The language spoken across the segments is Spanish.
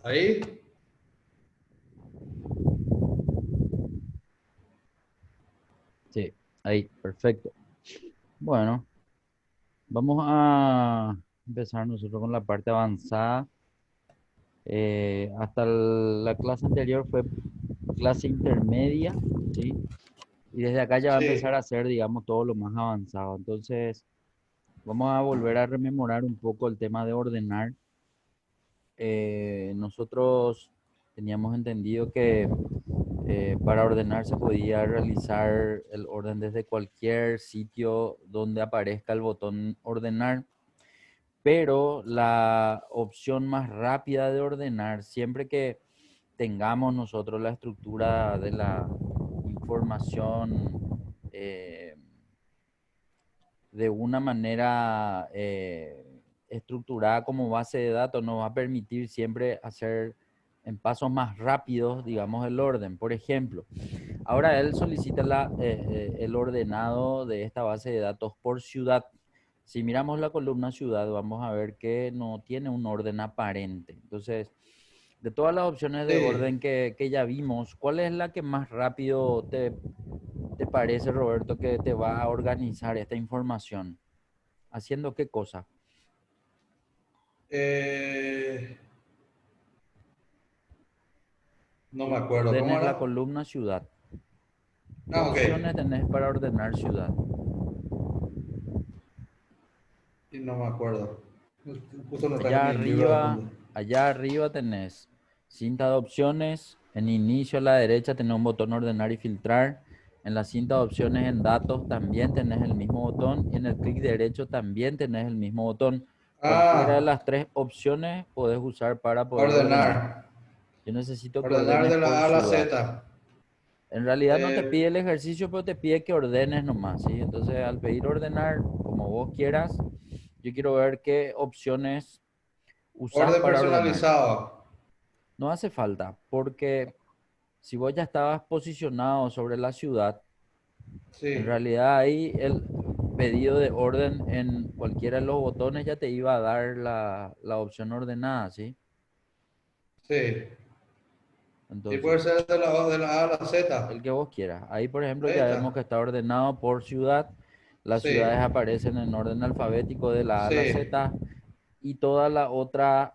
Ahí. Sí, ahí, perfecto. Bueno, vamos a empezar nosotros con la parte avanzada. Hasta la clase anterior fue clase intermedia, ¿sí? Y desde acá ya va a empezar Sí. a hacer, digamos, todo lo más avanzado. Entonces, vamos a volver a rememorar un poco el tema de ordenar. Nosotros teníamos entendido que para ordenar se podía realizar el orden desde cualquier sitio donde aparezca el botón ordenar, pero la opción más rápida de ordenar, siempre que tengamos nosotros la estructura de la información de una manera estructurada como base de datos, nos va a permitir siempre hacer en pasos más rápidos, digamos, el orden. Por ejemplo, ahora él solicita el ordenado de esta base de datos por ciudad. Si miramos la columna ciudad, vamos a ver que no tiene un orden aparente. Entonces, de todas las opciones de Sí. orden que ya vimos, ¿cuál es la que más rápido te parece, Roberto, que te va a organizar esta información? ¿Haciendo qué cosa? Eh, no me acuerdo. ¿Cómo Ordenes la era? columna ciudad. ¿Qué Ah, ok. opciones tenés para ordenar ciudad? Y no me acuerdo. Justo no traje Allá mi libro de arriba, apuntes. allá arriba tenés cinta de opciones. En inicio a la derecha tenés un botón ordenar y filtrar. En la cinta de opciones en datos también tenés el mismo botón. Y en el clic derecho también tenés el mismo botón. Cualquiera de Ah, las tres opciones podés usar para poder ordenar. ordenar. Yo necesito que Ordenar ordenes de la por A a la ciudad. Z. En realidad no te Eh, pide el ejercicio, pero te pide que ordenes nomás, ¿sí? Entonces, al pedir ordenar, como vos quieras, yo quiero ver qué opciones usás orden para ordenar. personalizado. No hace falta, porque si vos ya estabas posicionado sobre la ciudad, en Sí, realidad ahí el pedido de orden en cualquiera de los botones ya te iba a dar la opción ordenada, ¿sí? sí. Sí, puede Entonces, ser de la A a la el Z. que vos quieras. Ahí, por ejemplo, Ahí ya vemos está. que está ordenado por ciudad. Las ciudades Sí, aparecen en orden alfabético de la A a la sí. Z y toda la otra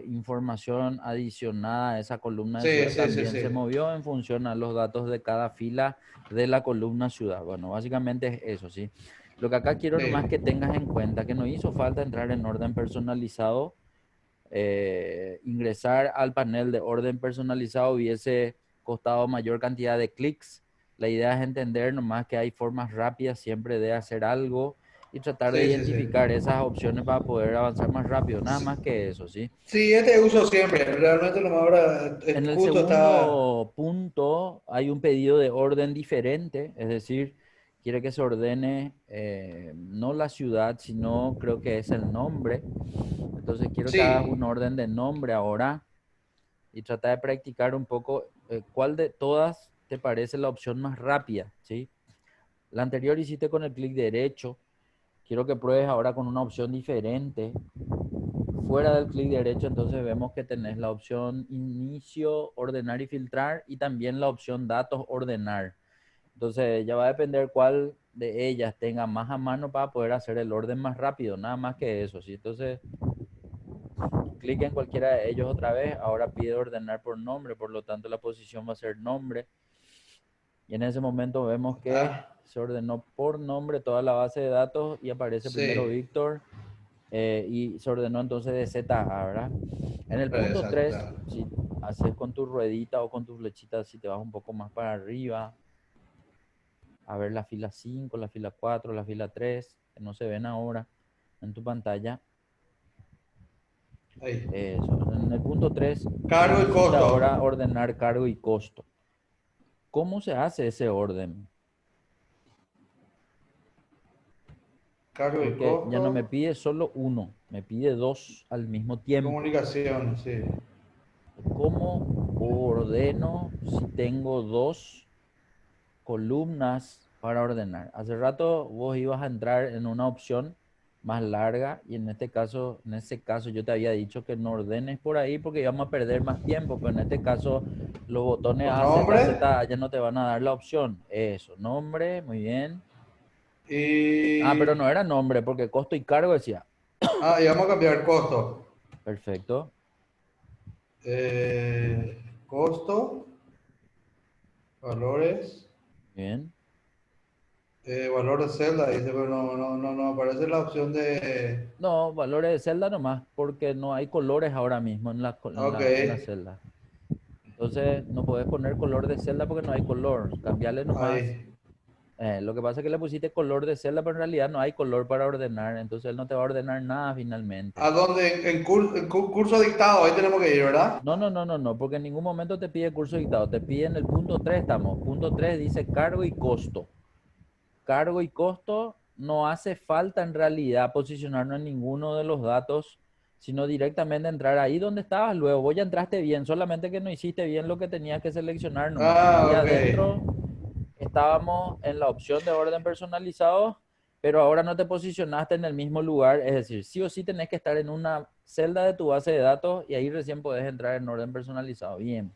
información adicionada a esa columna de Sí, ciudad sí, sí, también se sí. movió en función a los datos de cada fila de la columna ciudad. Bueno, básicamente es eso, ¿sí? Lo que acá quiero nomás Sí, que tengas en cuenta que no hizo falta entrar en orden personalizado. Ingresar al panel de orden personalizado hubiese costado mayor cantidad de clics. La idea es entender nomás que hay formas rápidas siempre de hacer algo y tratar de sí, sí, sí. identificar esas opciones para poder avanzar más rápido, nada más Sí, que eso, ¿sí? sí, este uso siempre. Realmente lo más ahora En el justo está. segundo punto hay un pedido de orden diferente, es decir, quiere que se ordene no la ciudad, sino creo que es el nombre. Entonces quiero que hagas un Sí, orden de nombre ahora y trata de practicar un poco cuál de todas te parece la opción más rápida, ¿sí? La anterior hiciste con el clic derecho. Quiero que pruebes ahora con una opción diferente. Fuera del clic derecho, entonces vemos que tenés la opción inicio, ordenar y filtrar y también la opción datos, ordenar. Entonces ya va a depender cuál de ellas tenga más a mano para poder hacer el orden más rápido, nada más que eso, ¿sí? Entonces clic en cualquiera de ellos otra vez. Ahora pide ordenar por nombre, por lo tanto la posición va a ser nombre. Y en ese momento vemos que está. se ordenó por nombre toda la base de datos y aparece primero Sí, Víctor y se ordenó entonces de Z a, ¿verdad? En el punto 3 exacto. si haces con tu ruedita o con tu flechita, si te vas un poco más para arriba, a ver la fila 5 la fila 4 la fila 3 que no se ven ahora en tu pantalla. Ahí. Eso. En el punto 3 se Cargo y necesita ahora costo. ordenar cargo y costo. ¿Cómo se hace ese orden? Cargo y Porque ya no me costo. pide solo uno, me pide dos al mismo tiempo. Comunicación, sí. ¿Cómo ordeno si tengo dos columnas para ordenar? Hace rato vos ibas a entrar en una opción más larga y en ese caso yo te había dicho que no ordenes por ahí porque íbamos a perder más tiempo, pero en este caso los botones Con A, Z, nombre Z ya no te van a dar la opción. Eso, nombre, muy bien. Ah, pero y... no era nombre porque costo y cargo decía. Y vamos a cambiar costo. Perfecto, Costo, valores, bien. valor de celda, dice, pero no aparece la opción de... No, valores de celda nomás porque no hay colores ahora mismo en Ok, en la celda. Entonces no podés poner color de celda porque no hay color. Cambiarle nomás. ahí. Lo que pasa es que le pusiste color de celda, pero en realidad no hay color para ordenar, entonces él no te va a ordenar nada finalmente. ¿A dónde? Curso dictado, ahí tenemos que ir, ¿verdad? No, no, no, no, no, porque en ningún momento te pide curso dictado, te pide en el punto 3 estamos. Punto 3 dice cargo y costo. Cargo y costo no hace falta en realidad posicionarnos en ninguno de los datos, sino directamente entrar ahí donde estabas luego. Vos ya entraste bien, solamente que no hiciste bien lo que tenías que seleccionar nomás. Ahí Ok. adentro estábamos en la opción de orden personalizado, pero ahora no te posicionaste en el mismo lugar, es decir, sí o sí tenés que estar en una celda de tu base de datos y ahí recién podés entrar en orden personalizado. Bien.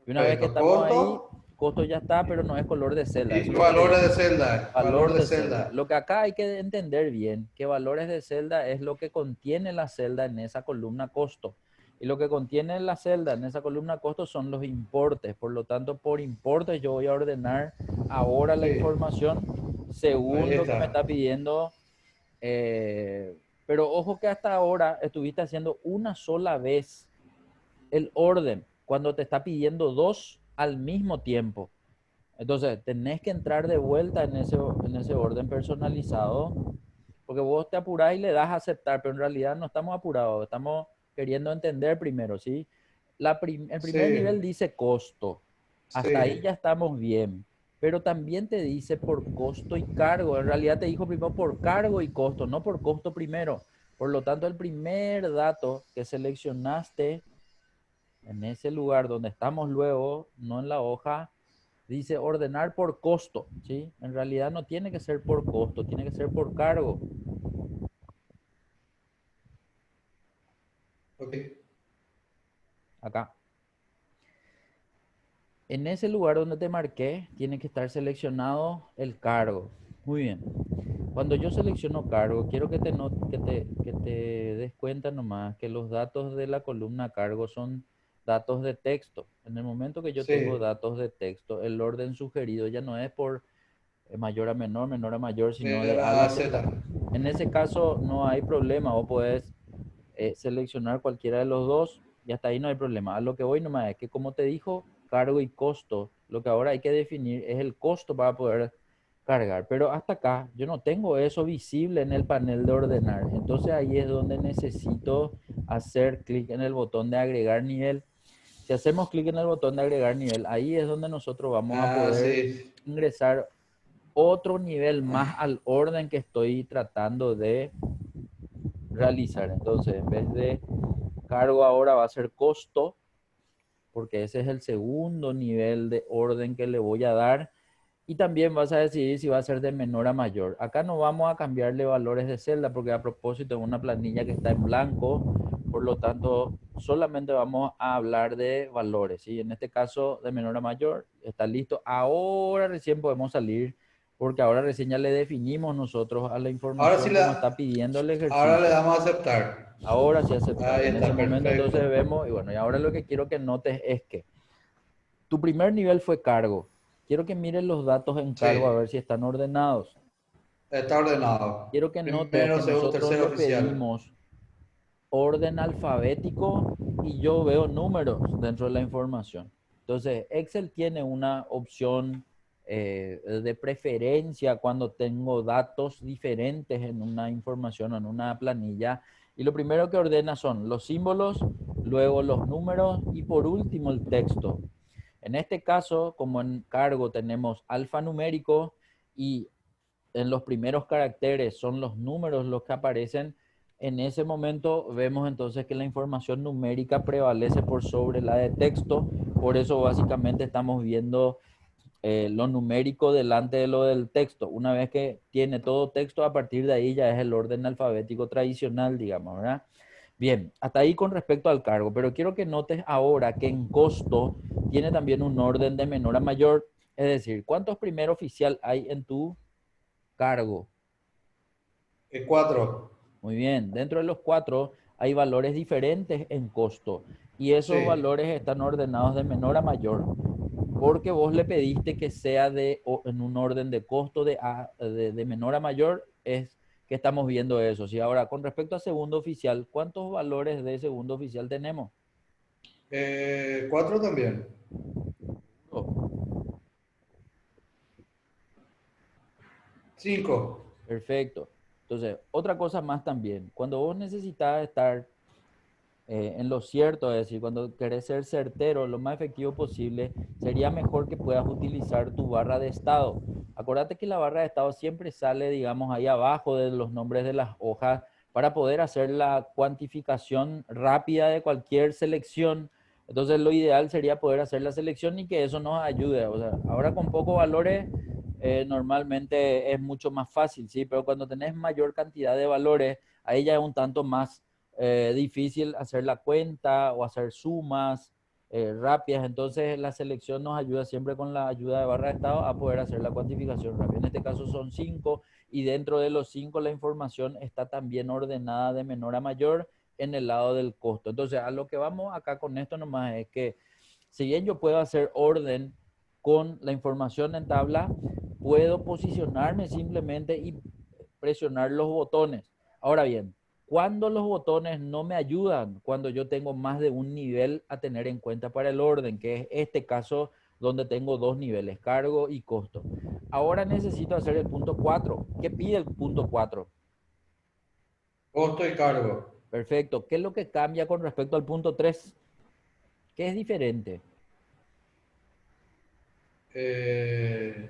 Y una vez que Perfecto. estamos ahí, Costo costo ya está, pero no es color de celda, eso y es lo que te valores dije. de celda. Valor Valor de de celda. celda. Lo que acá hay que entender bien, que valores de celda es lo que contiene la celda en esa columna costo. Y lo que contiene la celda en esa columna costo son los importes. Por lo tanto, por importes yo voy a ordenar ahora la Sí, información ahí según lo que me está. está pidiendo. Pero ojo que hasta ahora estuviste haciendo una sola vez el orden cuando te está pidiendo dos al mismo tiempo. Entonces, tenés que entrar de vuelta en ese orden personalizado, porque vos te apurás y le das a aceptar, pero en realidad no estamos apurados, estamos queriendo entender primero, ¿sí? El primer nivel Sí, dice costo, hasta ahí sí. ya estamos bien, pero también te dice por costo y cargo, en realidad te dijo primero por cargo y costo, no por costo primero. Por lo tanto, el primer dato que seleccionaste en ese lugar donde estamos luego, no en la hoja, dice ordenar por costo, ¿sí? En realidad no tiene que ser por costo, tiene que ser por cargo. Ok. Acá. En ese lugar donde te marqué, tiene que estar seleccionado el cargo. Muy bien. Cuando yo selecciono cargo, quiero que que te des cuenta nomás que los datos de la columna cargo son datos de texto. En el momento que yo tengo Sí. datos de texto, el orden sugerido ya no es por mayor a menor, menor a mayor, sino de A a Era la Z. Z. En ese caso no hay problema, vos podés seleccionar cualquiera de los dos y hasta ahí no hay problema. A lo que voy nomás es que como te dijo, cargo y costo, lo que ahora hay que definir es el costo para poder cargar. Pero hasta acá yo no tengo eso visible en el panel de ordenar. Entonces ahí es donde necesito hacer clic en el botón de agregar nivel. Si hacemos clic en el botón de agregar nivel, ahí es donde nosotros vamos a poder Sí. ingresar otro nivel más al orden que estoy tratando de realizar. Entonces, en vez de cargo ahora va a ser costo, porque ese es el segundo nivel de orden que le voy a dar. Y también vas a decidir si va a ser de menor a mayor. Acá no vamos a cambiarle valores de celda porque a propósito es una planilla que está en blanco, por lo tanto solamente vamos a hablar de valores. ¿Sí? En este caso de menor a mayor está listo. Ahora recién podemos salir porque ahora recién ya le definimos nosotros a la Ahora sí información le, como está pidiendo el ahora le ejercicio. damos a aceptar. Ahora sí aceptar. Ahí En ese está, momento entonces perfecto. vemos, y bueno, y ahora lo que quiero que notes es que tu primer nivel fue cargo. Quiero que mires los datos en cargo a Sí, ver si están ordenados. está ordenado. Quiero que notes Primero, que segundo, nosotros tercero le oficial. pedimos orden alfabético y yo veo números dentro de la información. Entonces, Excel tiene una opción de preferencia cuando tengo datos diferentes en una información o en una planilla. Y lo primero que ordena son los símbolos, luego los números y por último el texto. En este caso, como en cargo tenemos alfanumérico y en los primeros caracteres son los números los que aparecen, en ese momento vemos entonces que la información numérica prevalece por sobre la de texto. Por eso básicamente estamos viendo lo numérico delante de lo del texto. Una vez que tiene todo texto, a partir de ahí ya es el orden alfabético tradicional, digamos, ¿verdad? Bien, hasta ahí con respecto al cargo, pero quiero que notes ahora que en costo tiene también un orden de menor a mayor, es decir, ¿cuántos primer oficial hay en tu cargo? Cuatro. Muy bien, dentro de los cuatro hay valores diferentes en costo y esos Sí. valores están ordenados de menor a mayor porque vos le pediste que sea en un orden de costo de menor a mayor, es que estamos viendo eso. Sí, ahora, con respecto a segundo oficial, ¿cuántos valores de segundo oficial tenemos? Cuatro también. Oh, Cinco. perfecto. Entonces, otra cosa más también, cuando vos necesitas estar en lo cierto, es decir, cuando querés ser certero, lo más efectivo posible, sería mejor que puedas utilizar tu barra de estado. Acuérdate que la barra de estado siempre sale, digamos, ahí abajo de los nombres de las hojas para poder hacer la cuantificación rápida de cualquier selección. Entonces, lo ideal sería poder hacer la selección y que eso nos ayude. O sea, ahora con pocos valores, normalmente es mucho más fácil, ¿sí? Pero cuando tenés mayor cantidad de valores, ahí ya es un tanto más difícil hacer la cuenta o hacer sumas rápidas. Entonces la selección nos ayuda siempre con la ayuda de barra de estado a poder hacer la cuantificación rápida. En este caso son 5 y dentro de los 5 la información está también ordenada de menor a mayor en el lado del costo. Entonces a lo que vamos acá con esto nomás es que si bien yo puedo hacer orden con la información en tabla, puedo posicionarme simplemente y presionar los botones. Ahora bien, cuando los botones no me ayudan, cuando yo tengo más de un nivel a tener en cuenta para el orden, que es este caso donde tengo dos niveles, cargo y costo. Ahora necesito hacer el punto 4. ¿Qué pide el punto 4? Costo y cargo. Perfecto. ¿Qué es lo que cambia con respecto al punto 3? ¿Qué es diferente? Eh,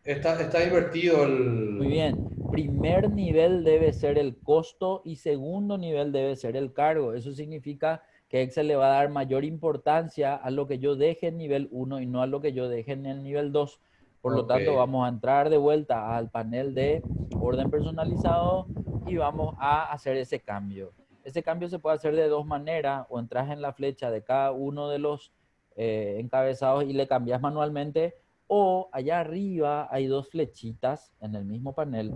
está invertido Muy el... bien. Primer nivel debe ser el costo y segundo nivel debe ser el cargo. Eso significa que Excel le va a dar mayor importancia a lo que yo deje en nivel 1 y no a lo que yo deje en el nivel 2. Por lo Ok. tanto, vamos a entrar de vuelta al panel de orden personalizado y vamos a hacer ese cambio. Ese cambio se puede hacer de dos maneras, o entras en la flecha de cada uno de los encabezados y le cambias manualmente, o allá arriba hay dos flechitas en el mismo panel,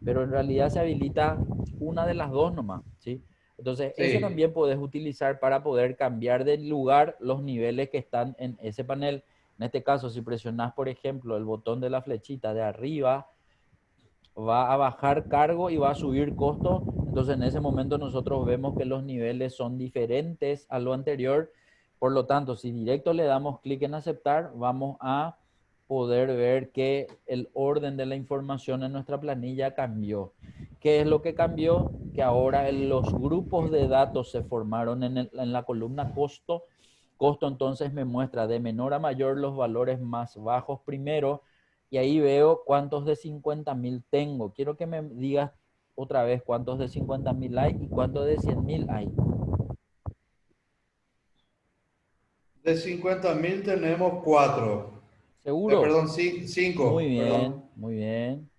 pero en realidad se habilita una de las dos nomás, ¿sí? Entonces, ese Sí. también puedes utilizar para poder cambiar de lugar los niveles que están en ese panel. En este caso, si presionas, por ejemplo, el botón de la flechita de arriba, va a bajar cargo y va a subir costo. Entonces, en ese momento nosotros vemos que los niveles son diferentes a lo anterior. Por lo tanto, si directo le damos clic en aceptar, vamos a poder ver que el orden de la información en nuestra planilla cambió. ¿Qué es lo que cambió? Que ahora los grupos de datos se formaron en la columna costo. Costo entonces me muestra de menor a mayor los valores más bajos primero y ahí veo cuántos de 50.000 tengo. Quiero que me digas otra vez cuántos de 50.000 hay y cuántos de 100.000 hay. De 50.000 tenemos cuatro. ¿Seguro? Perdón, Muy cinco. bien, Perdón. muy bien.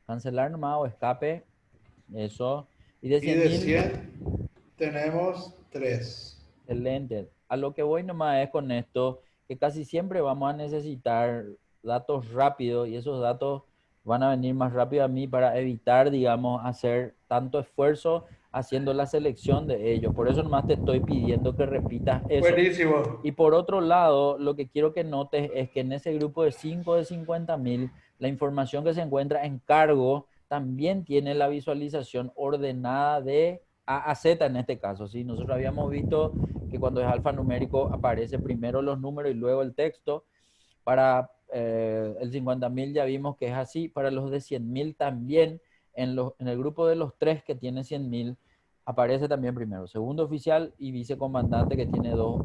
Cancelar nomás o escape. Eso. Y de Y cien de mil 100 tenemos tres. excelente. A lo que voy nomás es con esto, que casi siempre vamos a necesitar datos rápidos y esos datos van a venir más rápido a mí para evitar, digamos, hacer tanto esfuerzo haciendo la selección de ellos. Por eso nomás te estoy pidiendo que repitas eso. Buenísimo. Y por otro lado, lo que quiero que notes es que en ese grupo de 5 de 50.000, la información que se encuentra en cargo también tiene la visualización ordenada de A a Z en este caso. ¿Sí? Nosotros habíamos visto que cuando es alfanumérico aparece primero los números y luego el texto. Para el 50.000 ya vimos que es así. Para los de 100.000 también, en el grupo de los tres que tiene 100.000, aparece también primero segundo oficial y vicecomandante que tiene dos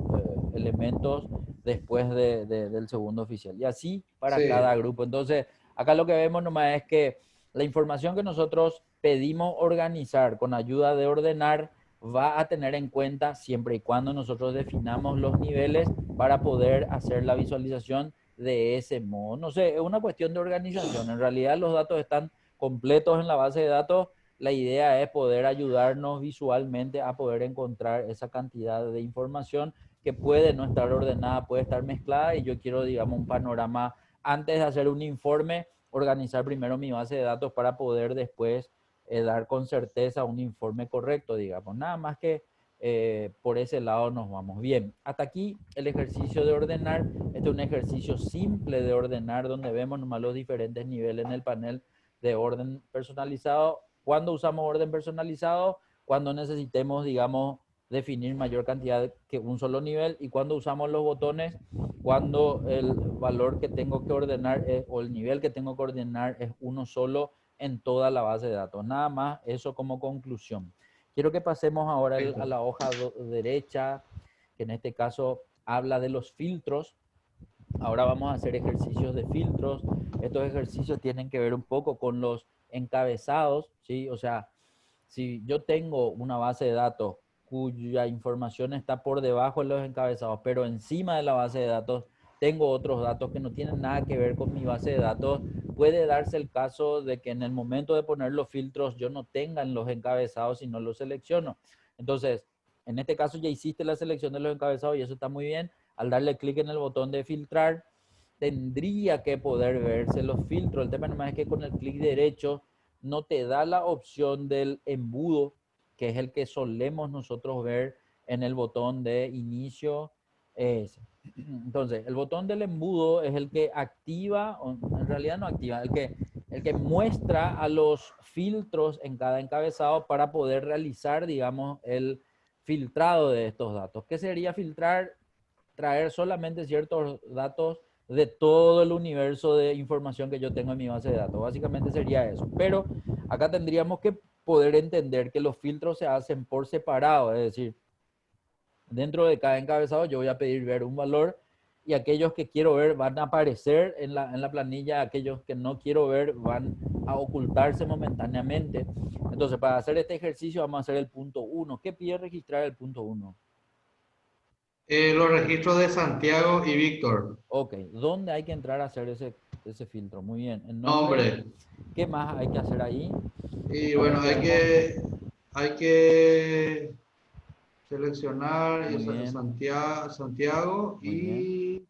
elementos después del segundo oficial. Y así para cada Sí. grupo. Entonces, acá lo que vemos nomás es que la información que nosotros pedimos organizar con ayuda de ordenar va a tener en cuenta siempre y cuando nosotros definamos los niveles para poder hacer la visualización de ese modo. No sé, es una cuestión de organización. En realidad los datos están completos en la base de datos. La idea es poder ayudarnos visualmente a poder encontrar esa cantidad de información que puede no estar ordenada, puede estar mezclada, y yo quiero, digamos, un panorama antes de hacer un informe, organizar primero mi base de datos para poder después dar con certeza un informe correcto, digamos. Nada más que por ese lado nos vamos bien. Hasta aquí el ejercicio de ordenar. Este es un ejercicio simple de ordenar donde vemos nomás los diferentes niveles en el panel de orden personalizado. Cuando usamos orden personalizado, cuando necesitemos, digamos, definir mayor cantidad que un solo nivel, y cuando usamos los botones, cuando el valor que tengo que ordenar o el nivel que tengo que ordenar es uno solo en toda la base de datos. Nada más eso como conclusión. Quiero que pasemos ahora a la hoja derecha, que en este caso habla de los filtros. Ahora vamos a hacer ejercicios de filtros. Estos ejercicios tienen que ver un poco con los encabezados, ¿sí? O sea, si yo tengo una base de datos cuya información está por debajo de los encabezados, pero encima de la base de datos tengo otros datos que no tienen nada que ver con mi base de datos, puede darse el caso de que en el momento de poner los filtros yo no tenga los encabezados y no los selecciono. Entonces, en este caso ya hiciste la selección de los encabezados y eso está muy bien. Al darle clic en el botón de filtrar, tendría que poder verse los filtros. El tema nomás es que con el clic derecho no te da la opción del embudo, que es el que solemos nosotros ver en el botón de inicio. Entonces, el botón del embudo es el que activa, o en realidad no activa, el que muestra a los filtros en cada encabezado para poder realizar, digamos, el filtrado de estos datos. ¿Qué sería filtrar? Traer solamente ciertos datos de todo el universo de información que yo tengo en mi base de datos. Básicamente sería eso. Pero acá tendríamos que poder entender que los filtros se hacen por separado, es decir, dentro de cada encabezado yo voy a pedir ver un valor y aquellos que quiero ver van a aparecer en la planilla, aquellos que no quiero ver van a ocultarse momentáneamente. Entonces, para hacer este ejercicio vamos a hacer el punto 1. ¿Qué pide registrar el punto 1? Los registros de Santiago y Víctor. Ok, ¿dónde hay que entrar a hacer ese filtro? Muy bien, el nombre. Nombre. ¿Qué más hay que hacer ahí? Y A ver, bueno, veamos. hay que seleccionar Muy bien, Santiago muy bien.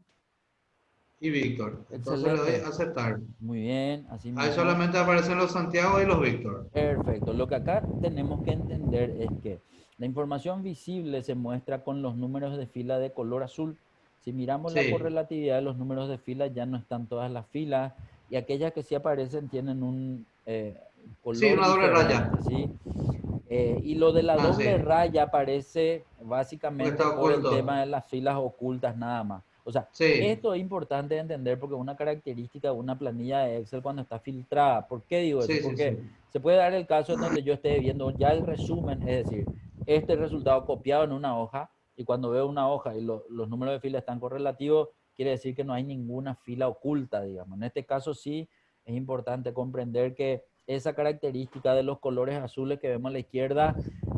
y Víctor. Entonces le doy Excelente. a aceptar. Muy bien, así Ahí mismo. solamente aparecen los Santiago y los Víctor. Perfecto. Lo que acá tenemos que entender es que la información visible se muestra con los números de fila de color azul. Si miramos la Sí, correlatividad de los números de fila, ya no están todas las filas, y aquellas que sí aparecen tienen un sí, color una doble raya. diferente, ¿sí? Y lo de la Ah, doble sí, raya aparece porque básicamente está por el tema oculto. de las filas ocultas nada más. O sea, Sí, esto es importante de entender porque es una característica de una planilla de Excel cuando está filtrada. ¿Por qué digo eso? sí, sí, Porque sí. se puede dar el caso en donde yo esté viendo ya el resumen, es decir, este resultado copiado en una hoja, y cuando veo una hoja y los números de fila están correlativos, quiere decir que no hay ninguna fila oculta, digamos. En este caso sí es importante comprender que esa característica de los colores azules que vemos a la izquierda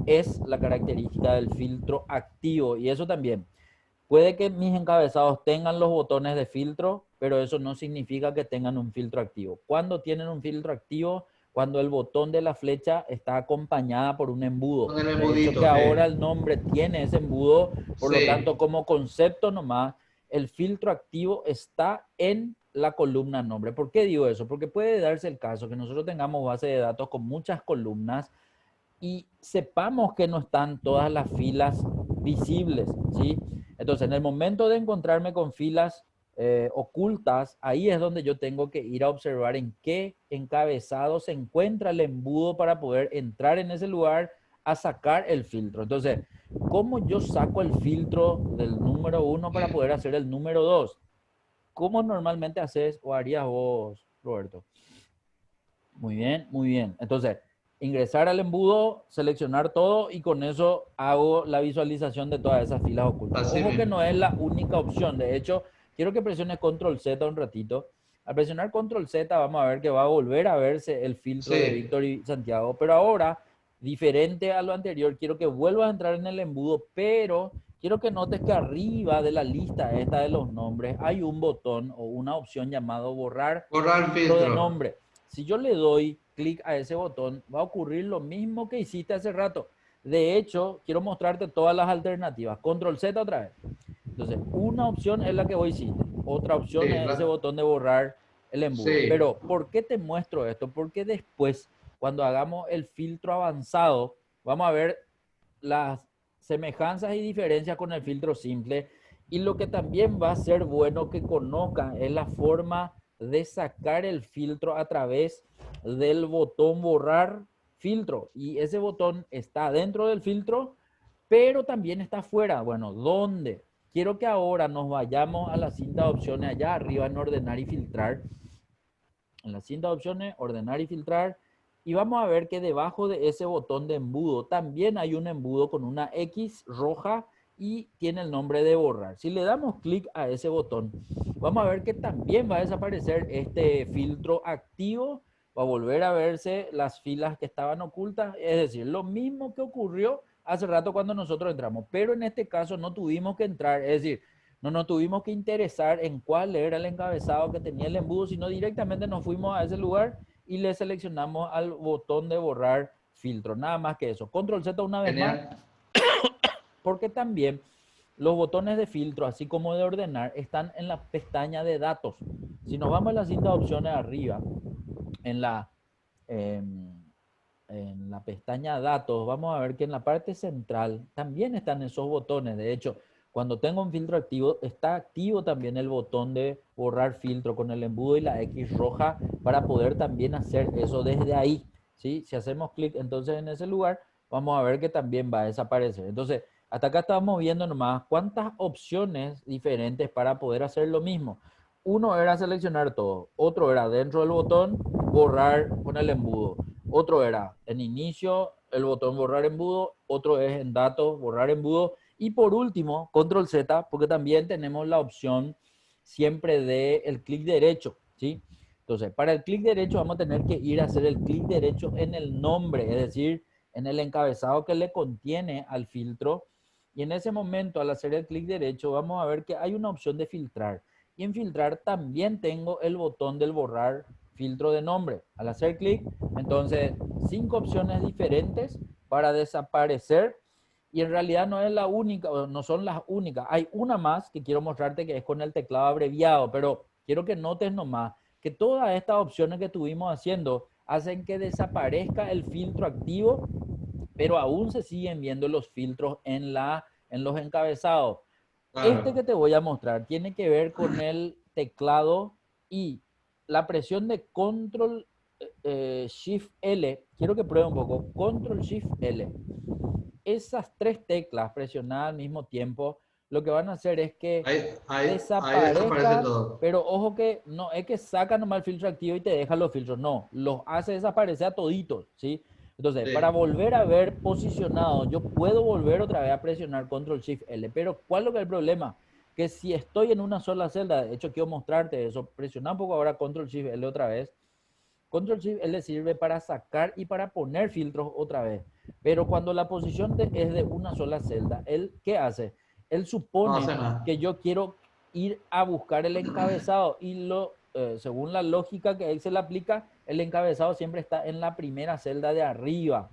es la característica del filtro activo. Y eso también, puede que mis encabezados tengan los botones de filtro, pero eso no significa que tengan un filtro activo. ¿Cuándo tienen un filtro activo? Cuando el botón de la flecha está acompañada por un embudo. Con el De hecho, que embudito, ahora el nombre tiene ese embudo, por lo tanto, sí. como concepto nomás, el filtro activo está en la columna nombre. ¿Por qué digo eso? Porque puede darse el caso que nosotros tengamos base de datos con muchas columnas y sepamos que no están todas las filas visibles, ¿sí? Entonces, en el momento de encontrarme con filas ocultas, ahí es donde yo tengo que ir a observar en qué encabezado se encuentra el embudo para poder entrar en ese lugar a sacar el filtro. Entonces, ¿cómo yo saco el filtro del número 1 para poder hacer el número 2? ¿Cómo normalmente haces o harías vos, Roberto? Muy bien, muy bien. Entonces, ingresar al embudo, seleccionar todo y con eso hago la visualización de todas esas filas ocultas. Así Ojo que no mismo. es la única opción. De hecho, quiero que presiones Control Z un ratito. Al presionar Control Z vamos a ver que va a volver a verse el filtro de Sí, Víctor y Santiago. Pero ahora, diferente a lo anterior, quiero que vuelvas a entrar en el embudo, pero quiero que notes que arriba de la lista esta de los nombres hay un botón o una opción llamado borrar Borrar filtro de filtro. nombre. Si yo le doy clic a ese botón, va a ocurrir lo mismo que hiciste hace rato. De hecho, quiero mostrarte todas las alternativas. Control Z otra vez. Entonces, una opción es la que vos hiciste. Otra opción Sí, es ese botón de borrar el embudo. sí. Pero, ¿por qué te muestro esto? Porque después, cuando hagamos el filtro avanzado, vamos a ver las semejanzas y diferencias con el filtro simple. Y lo que también va a ser bueno que conozcan es la forma de sacar el filtro a través del botón borrar filtro. Y ese botón está dentro del filtro, pero también está afuera. Bueno, ¿dónde? Quiero que ahora nos vayamos a la cinta de opciones allá arriba en ordenar y filtrar. En la cinta de opciones, ordenar y filtrar. Y vamos a ver que debajo de ese botón de embudo también hay un embudo con una X roja y tiene el nombre de borrar. Si le damos clic a ese botón, vamos a ver que también va a desaparecer este filtro activo. Va a volver a verse las filas que estaban ocultas. Es decir, lo mismo que ocurrió hace rato cuando nosotros entramos. Pero en este caso no tuvimos que entrar. Es decir, no nos tuvimos que interesar en cuál era el encabezado que tenía el embudo, sino directamente nos fuimos a ese lugar y le seleccionamos al botón de borrar filtro. Nada más que eso. Control Z una vez más, Genial. porque también los botones de filtro, así como de ordenar, están en la pestaña de datos. Si nos vamos a la cinta de opciones arriba, en la, en, en la pestaña datos, vamos a ver que en la parte central también están esos botones. De hecho, cuando tengo un filtro activo, está activo también el botón de borrar filtro con el embudo y la X roja para poder también hacer eso desde ahí. ¿Sí? Si hacemos clic entonces en ese lugar, vamos a ver que también va a desaparecer. Entonces, hasta acá estamos viendo nomás cuántas opciones diferentes para poder hacer lo mismo. Uno era seleccionar todo, otro era dentro del botón borrar con el embudo, otro era en inicio el botón borrar embudo, otro es en datos borrar embudo y por último control Z porque también tenemos la opción siempre de el clic derecho, ¿sí? Entonces, para el clic derecho vamos a tener que ir a hacer el clic derecho en el nombre, es decir, en el encabezado que le contiene al filtro. Y en ese momento, al hacer el clic derecho, vamos a ver que hay una opción de filtrar. Y en filtrar también tengo el botón del borrar filtro de nombre. Al hacer clic, entonces 5 opciones diferentes para desaparecer. Y en realidad no es la única, no son las únicas. Hay una más que quiero mostrarte que es con el teclado abreviado, pero quiero que notes nomás que todas estas opciones que estuvimos haciendo hacen que desaparezca el filtro activo, pero aún se siguen viendo los filtros en los encabezados. Este que Claro. te voy a mostrar tiene que ver con el teclado y la presión de Control Shift L. Quiero que pruebe un poco. Control Shift L. Esas tres teclas presionadas al mismo tiempo, lo que van a hacer es que Ahí desaparece desaparezca, todo. pero ojo que no es que saca nomás el filtro activo y te deja los filtros, no, los hace desaparecer a toditos, ¿sí? Entonces, para Sí. volver a ver posicionado, yo puedo volver otra vez a presionar Control Shift L, pero ¿cuál es el problema? Que si estoy en una sola celda, de hecho quiero mostrarte eso, presiona un poco ahora Control Shift L otra vez. Control Shift L sirve para sacar y para poner filtros otra vez. Pero cuando la posición es de una sola celda, ¿él qué hace? Él No supone hace nada. que yo quiero ir a buscar el encabezado y según la lógica que él se le aplica, el encabezado siempre está en la primera celda de arriba.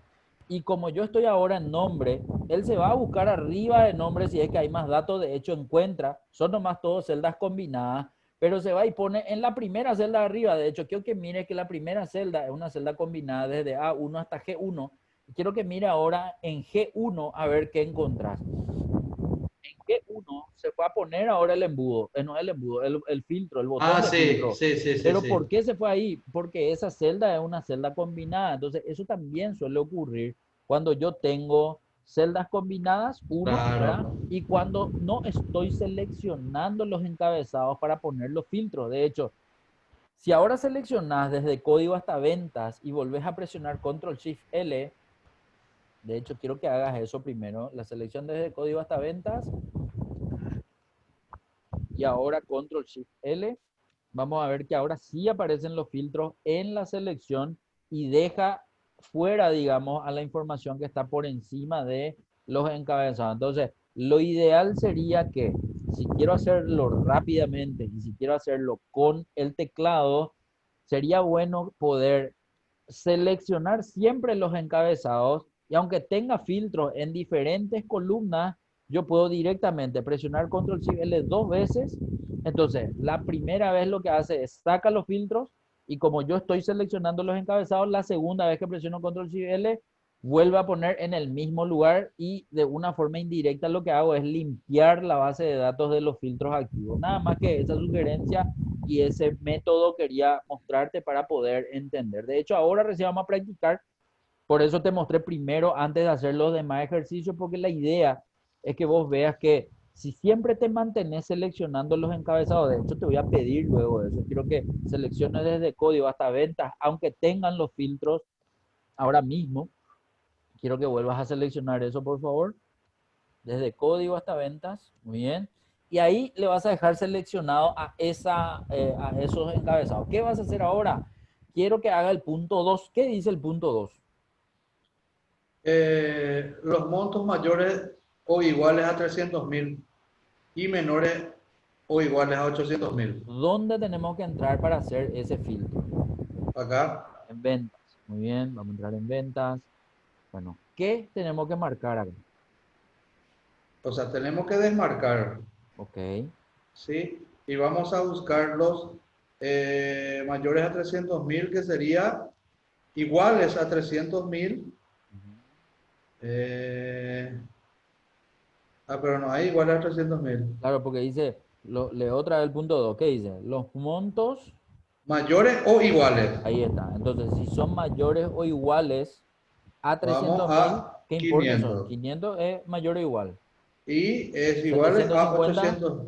Y como yo estoy ahora en nombre, él se va a buscar arriba de nombre si es que hay más datos. De hecho, encuentra, son nomás todas celdas combinadas, pero se va y pone en la primera celda de arriba. De hecho, quiero que mire que la primera celda es una celda combinada desde A1 hasta G1. Quiero que mire ahora en G1 a ver qué encontrás. En G1 se fue a poner ahora el embudo, no el embudo, el filtro, el botón Ah, de sí, filtro. sí, sí, sí, Pero ¿por sí. qué se fue ahí? Porque esa celda es una celda combinada. Entonces, eso también suele ocurrir cuando yo tengo celdas combinadas, uno, ¿verdad? Claro. Y cuando no estoy seleccionando los encabezados para poner los filtros. De hecho, si ahora seleccionas desde código hasta ventas y volvés a presionar Control Shift L, de hecho quiero que hagas eso primero, la selección desde código hasta ventas y ahora Control Shift L, vamos a ver que ahora sí aparecen los filtros en la selección y deja fuera, digamos, a la información que está por encima de los encabezados. Entonces, Lo ideal sería que si quiero hacerlo rápidamente y si quiero hacerlo con el teclado, sería bueno poder seleccionar siempre los encabezados y aunque tenga filtros en diferentes columnas, yo puedo directamente presionar Control Shift L dos veces. Entonces, la primera vez lo que hace es saca los filtros y como yo estoy seleccionando los encabezados, la segunda vez que presiono Control Shift L, vuelve a poner en el mismo lugar y de una forma indirecta lo que hago es limpiar la base de datos de los filtros activos. Nada más que esa sugerencia y ese método quería mostrarte para poder entender. De hecho, ahora recién vamos a practicar, por eso te mostré primero antes de hacer los demás ejercicios, porque la idea es que vos veas que si siempre te mantenés seleccionando los encabezados, de hecho te voy a pedir luego eso, quiero que selecciones desde código hasta ventas, aunque tengan los filtros ahora mismo, quiero que vuelvas a seleccionar eso por favor, desde código hasta ventas, muy bien. Y ahí le vas a dejar seleccionado a esos encabezados. ¿Qué vas a hacer ahora? Quiero que haga el punto 2. ¿Qué dice el punto 2? Los montos mayores o iguales a 300.000 y menores o iguales a 800.000. ¿Dónde tenemos que entrar para hacer ese filtro? Acá, En ventas. Muy bien, vamos a entrar en ventas. Bueno, ¿qué tenemos que marcar acá? o sea, tenemos que desmarcar, Ok. ¿sí? Y vamos a buscar los mayores a 300.000, que sería iguales a 300.000. Pero no hay iguales a 300.000. Claro, porque dice, leo otra vez el punto 2. ¿Qué dice? Los montos, Mayores o iguales. ahí está. Entonces, si son mayores o iguales a Vamos 300.000, a ¿qué importe son? 500. 500 es mayor o igual. Y es iguales a 750 800.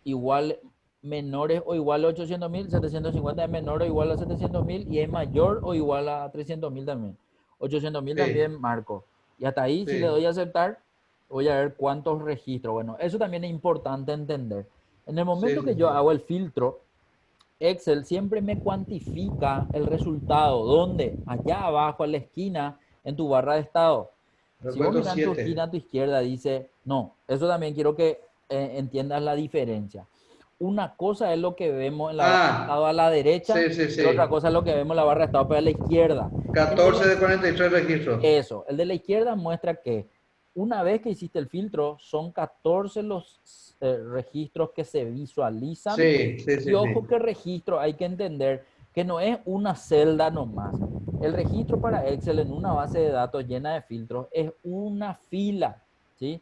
igual menores o igual a 800.000, 750 es menor o igual a 700.000 y es mayor o igual a 300.000 también. 800.000 Sí, también marco. Y hasta ahí, si le sí, doy a aceptar, voy a ver cuántos registros. Bueno, eso también es importante entender. En el sí, momento sí, que yo sí. hago el filtro, Excel siempre me cuantifica el resultado. ¿Dónde? Allá abajo a la esquina en tu barra de estado. Si vos Recuento miras en tu 7. esquina a tu izquierda, dice, no, eso también quiero que entiendas la diferencia. Una cosa es lo que vemos en la barra de estado Ah, a la derecha sí, sí, y otra sí. cosa es lo que vemos en la barra de estado para la izquierda. El de la 14 de 43 registros. eso, el de la izquierda muestra que una vez que hiciste el filtro, son 14 los registros que se visualizan. Sí, sí, Y sí, ojo sí. que registro hay que entender que no es una celda nomás. El registro para Excel en una base de datos llena de filtros es una fila, ¿sí?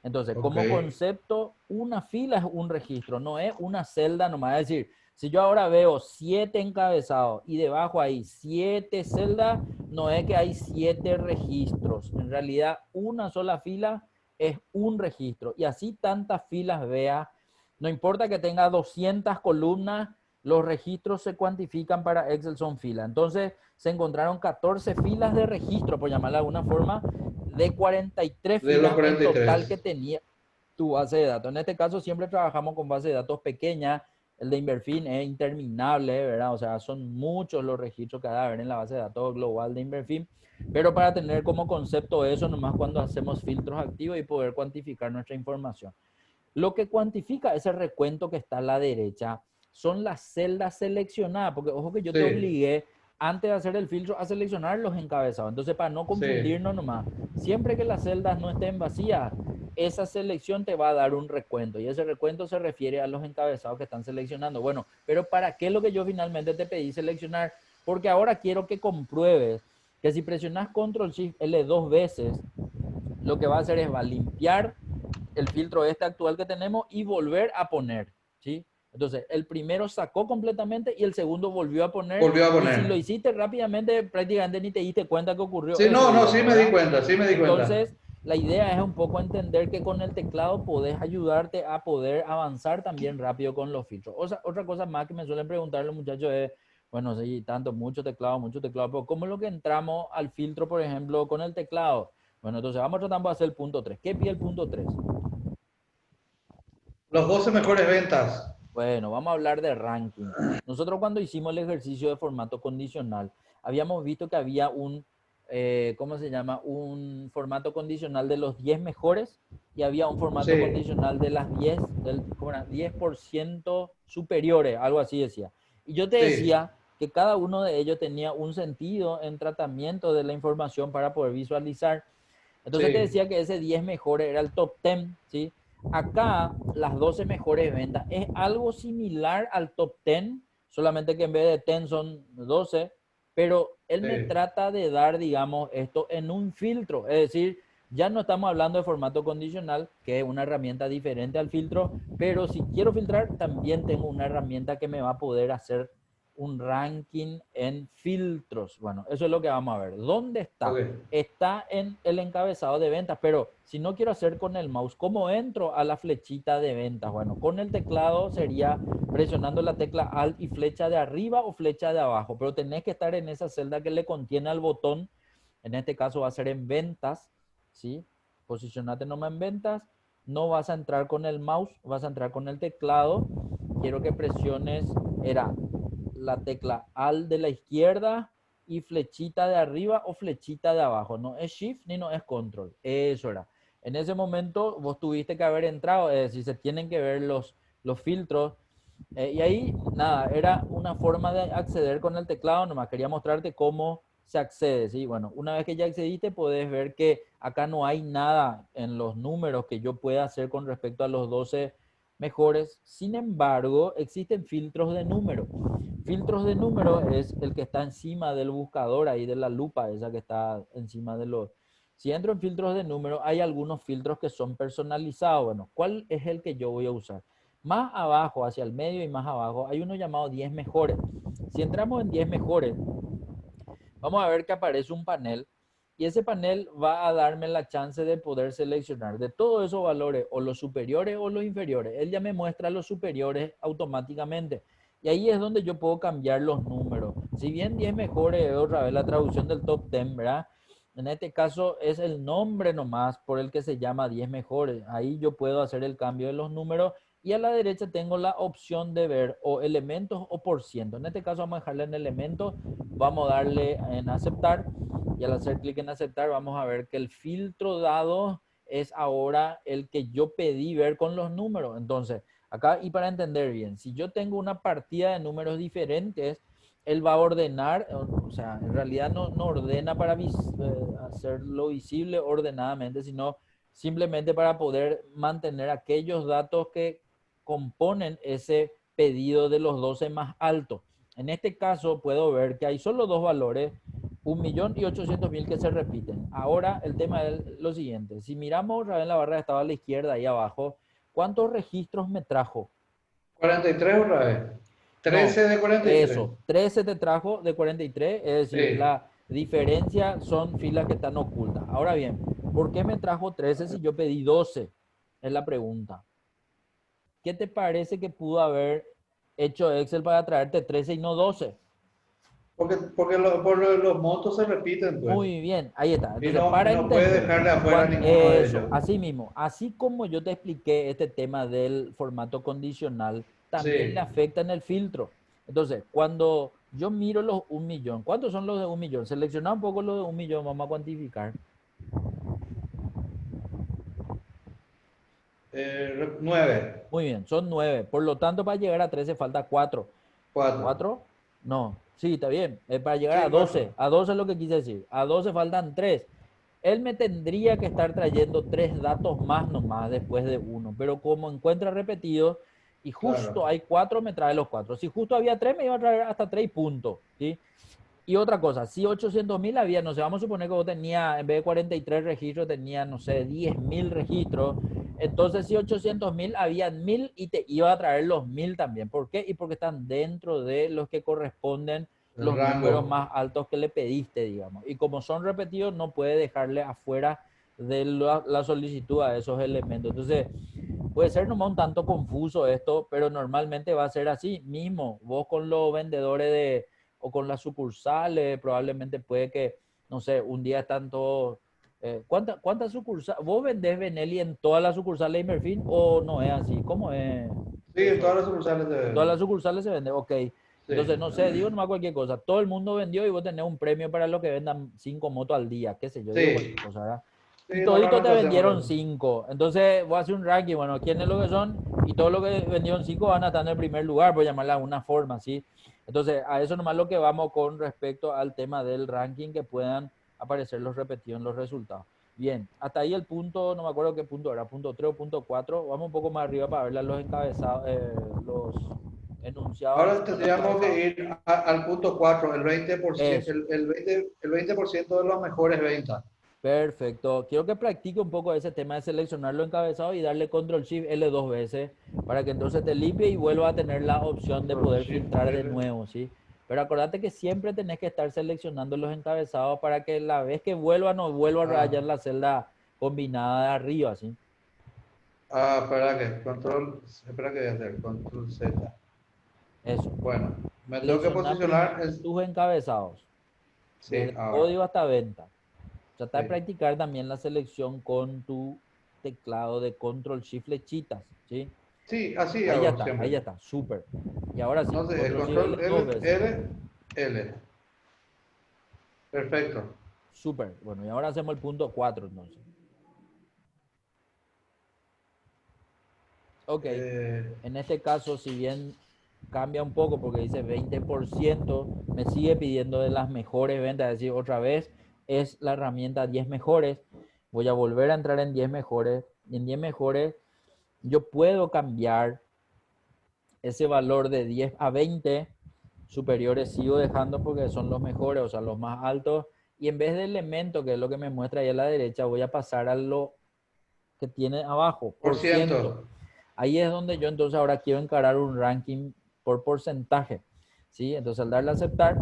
Entonces, Ok. como concepto, una fila es un registro, no es una celda nomás. Es decir, si yo ahora veo 7 encabezados y debajo hay 7 celdas, no es que hay 7 registros. En realidad, una sola fila es un registro. Y así tantas filas vea, no importa que tenga 200 columnas, los registros se cuantifican para Excel son filas. Entonces, se encontraron 14 filas de registro, por llamarla de alguna forma, de 43 De los filas en total 43. que tenía tu base de datos. En este caso, siempre trabajamos con base de datos pequeñas. El de Inverfin es interminable, ¿verdad? O sea, son muchos los registros que va a haber en la base de datos global de Inverfin, pero para tener como concepto eso nomás cuando hacemos filtros activos y poder cuantificar nuestra información. Lo que cuantifica ese recuento que está a la derecha son las celdas seleccionadas, porque ojo que yo te Sí, obligué antes de hacer el filtro a seleccionar los encabezados. Entonces, para no sí. confundirnos nomás, siempre que las celdas no estén vacías, esa selección te va a dar un recuento y ese recuento se refiere a los encabezados que están seleccionando. Bueno, pero ¿para qué es lo que yo finalmente te pedí seleccionar? Porque ahora quiero que compruebes que si presionas Control Shift L dos veces, lo que va a hacer es va a limpiar el filtro este actual que tenemos y volver a poner, ¿sí? Entonces, el primero sacó completamente y el segundo volvió a poner. Volvió a Y si lo poner. hiciste rápidamente, prácticamente ni te diste cuenta que ocurrió Sí, eso, no, no, sí digamos, me di ¿verdad? cuenta, sí me di cuenta. Entonces, la idea es un poco entender que con el teclado podés ayudarte a poder avanzar también rápido con los filtros. Otra cosa más que me suelen preguntar los muchachos es, bueno, sí, tanto, mucho teclado, pero ¿cómo es lo que entramos al filtro, por ejemplo, con el teclado? Bueno, entonces vamos tratando de hacer el punto 3. ¿Qué pide el punto 3? Los 12 mejores ventas. Bueno, vamos a hablar de ranking. Nosotros cuando hicimos el ejercicio de formato condicional, habíamos visto que había un ¿cómo se llama? Un formato condicional de los 10 mejores y había un formato Sí, condicional de las 10, ¿cómo era? 10% superiores, algo así decía. Y yo te sí, decía que cada uno de ellos tenía un sentido en tratamiento de la información para poder visualizar. Entonces te sí, decía que ese 10 mejores era el top 10, ¿sí? Acá, las 12 mejores ventas es algo similar al top 10, solamente que en vez de 10 son 12, pero él me sí. trata de dar, digamos, esto en un filtro. Es decir, ya no estamos hablando de formato condicional, que es una herramienta diferente al filtro, pero si quiero filtrar, también tengo una herramienta que me va a poder hacer un ranking en filtros. Bueno, eso es lo que vamos a ver. ¿Dónde está? Ok. Está en el encabezado de ventas, pero si no quiero hacer con el mouse, ¿cómo entro a la flechita de ventas? Bueno, con el teclado sería presionando la tecla Alt y flecha de arriba o flecha de abajo, pero tenés que estar en esa celda que le contiene al botón. En este caso va a ser en ventas, ¿sí? Posicionate nomás en ventas. No vas a entrar con el mouse, vas a entrar con el teclado. Quiero que presiones, era la tecla Alt de la izquierda y flechita de arriba o flechita de abajo. No es Shift ni no es Control. Eso era. En ese momento vos tuviste que haber entrado, es decir, se tienen que ver los filtros. Y ahí, nada, era una forma de acceder con el teclado. Nomás quería mostrarte cómo se accede, ¿sí? Bueno, una vez que ya accediste, podés ver que acá no hay nada en los números que yo pueda hacer con respecto a los 12 mejores. Sin embargo, existen filtros de número. Filtros de número es el que está encima del buscador, ahí de la lupa, esa que está encima de los... Si entro en filtros de número, hay algunos filtros que son personalizados. Bueno, ¿cuál es el que yo voy a usar? Más abajo, hacia el medio y más abajo, hay uno llamado 10 mejores. Si entramos en 10 mejores, vamos a ver que aparece un panel y ese panel va a darme la chance de poder seleccionar de todos esos valores o los superiores o los inferiores. Él ya me muestra los superiores automáticamente. Y ahí es donde yo puedo cambiar los números. Si bien 10 mejores es otra vez la traducción del top 10, ¿verdad? En este caso es el nombre nomás por el que se llama 10 mejores. Ahí yo puedo hacer el cambio de los números y a la derecha tengo la opción de ver o elementos o por ciento. En este caso vamos a dejarle en elementos, vamos a darle en aceptar y al hacer clic en aceptar vamos a ver que el filtro dado es ahora el que yo pedí ver con los números. Entonces, acá y para entender bien, si yo tengo una partida de números diferentes, él va a ordenar, o sea, en realidad no ordena para hacerlo visible ordenadamente, sino simplemente para poder mantener aquellos datos que componen ese pedido de los 12 más altos. En este caso puedo ver que hay solo dos valores, 1.800.000 que se repiten. Ahora el tema es lo siguiente, si miramos otra vez la barra que estaba a la izquierda ahí abajo, ¿cuántos registros me trajo? 43 otra vez. No, 13 de 43. eso, 13 te trajo de 43, es decir, Sí. la diferencia son filas que están ocultas. Ahora bien, ¿por qué me trajo 13 si yo pedí 12? Es la pregunta. ¿Qué te parece que pudo haber hecho Excel para traerte 13 y no 12? Los montos se repiten, pues. Muy bien, ahí está. Y Entonces, no, para y no puede entender, dejarle afuera ninguno de eso, ellos. así mismo, así como yo te expliqué este tema del formato condicional, también le Sí. afecta en el filtro. Entonces, cuando yo miro los 1.000.000, ¿cuántos son los de 1.000.000? Selecciona un poco los de 1.000.000, vamos a cuantificar. 9. Muy bien, son 9. Por lo tanto, para llegar a 13 falta 4. 4. ¿4? No, sí, está bien. Para llegar Sí, a 12. 4. A 12 es lo que quise decir. A 12 faltan 3. Él me tendría que estar trayendo 3 datos más nomás después de uno. Pero como encuentra repetido y justo Claro. hay 4, me trae los 4. Si justo había 3, me iba a traer hasta 3 puntos. ¿Sí? Y otra cosa, si 800.000 había, no sé, vamos a suponer que vos tenías, en vez de 43 registros, tenías, no sé, 10.000 registros. Entonces, si 800.000, había 1.000 y te iba a traer los 1.000 también. ¿Por qué? Y porque están dentro de los que corresponden El los números rango. más altos que le pediste, digamos. Y como son repetidos, no puede dejarle afuera de la solicitud a esos elementos. Entonces, puede ser nomás un tanto confuso esto, pero normalmente va a ser así mismo. Vos con los vendedores de, o con las sucursales, probablemente puede que, no sé, un día están todos... ¿cuántas sucursales? ¿Vos vendés Benelli en todas las sucursales de Inmerfin o no es así? ¿Cómo es Sí, en eso? todas las sucursales de En todas las venden. sucursales se vende, ok. Entonces, Sí, no sé, digo nomás cualquier cosa. Todo el mundo vendió y vos tenés un premio para los que vendan 5 motos al día, qué sé yo, digo sí, cualquier cosa, ¿verdad? sí, Y toditos te normalmente hacemos vendieron eso. 5. Entonces, voy a hacer un ranking, bueno, quiénes lo que son y todos los que vendieron 5 van a estar en el primer lugar, por llamarla de alguna forma, ¿sí? Entonces, a eso nomás lo que vamos con respecto al tema del ranking, que puedan aparecer los repetidos en los resultados. Bien, hasta ahí el punto, no me acuerdo qué punto era, punto 3 o punto 4. Vamos un poco más arriba para ver los encabezados, los enunciados Ahora encima de los tendríamos encabezados. que ir al punto 4, el 20%, Eso, el 20% de las mejores ventas. perfecto. Quiero que practique un poco ese tema de seleccionar los encabezados y darle control shift L 2 veces para que entonces te limpie y vuelva a tener la opción de Control poder Shift filtrar de L. nuevo, ¿sí? Pero acordate que siempre tenés que estar seleccionando los encabezados para que la vez que vuelva no vuelva a Ah, rayar la celda combinada de arriba, ¿sí? espera que voy a hacer, Control Z. Eso. Bueno, me tengo que Selecciona posicionar, primero tus encabezados, sí, desde ahora, código hasta venta. Trata de sí. practicar también la selección con tu teclado de control shift flechitas, ¿sí? Sí, así hago Ahí siempre. ya está, súper. Y ahora sí, Entonces, el control shift control L dos L, veces, L, L. Perfecto. súper. Bueno, y ahora hacemos el punto 4 entonces. Ok, Eh, en este caso, si bien cambia un poco porque dice 20%, me sigue pidiendo de las mejores ventas, es decir, otra vez es la herramienta 10 mejores. Voy a volver a entrar en 10 mejores. Y en 10 mejores yo puedo cambiar ese valor de 10 a 20 superiores, sigo dejando porque son los mejores, o sea, los más altos. Y en vez de elemento, que es lo que me muestra ahí a la derecha, voy a pasar a lo que tiene abajo, por por ciento. ciento. Ahí es donde yo entonces ahora quiero encarar un ranking por porcentaje. ¿Sí? Entonces al darle a aceptar,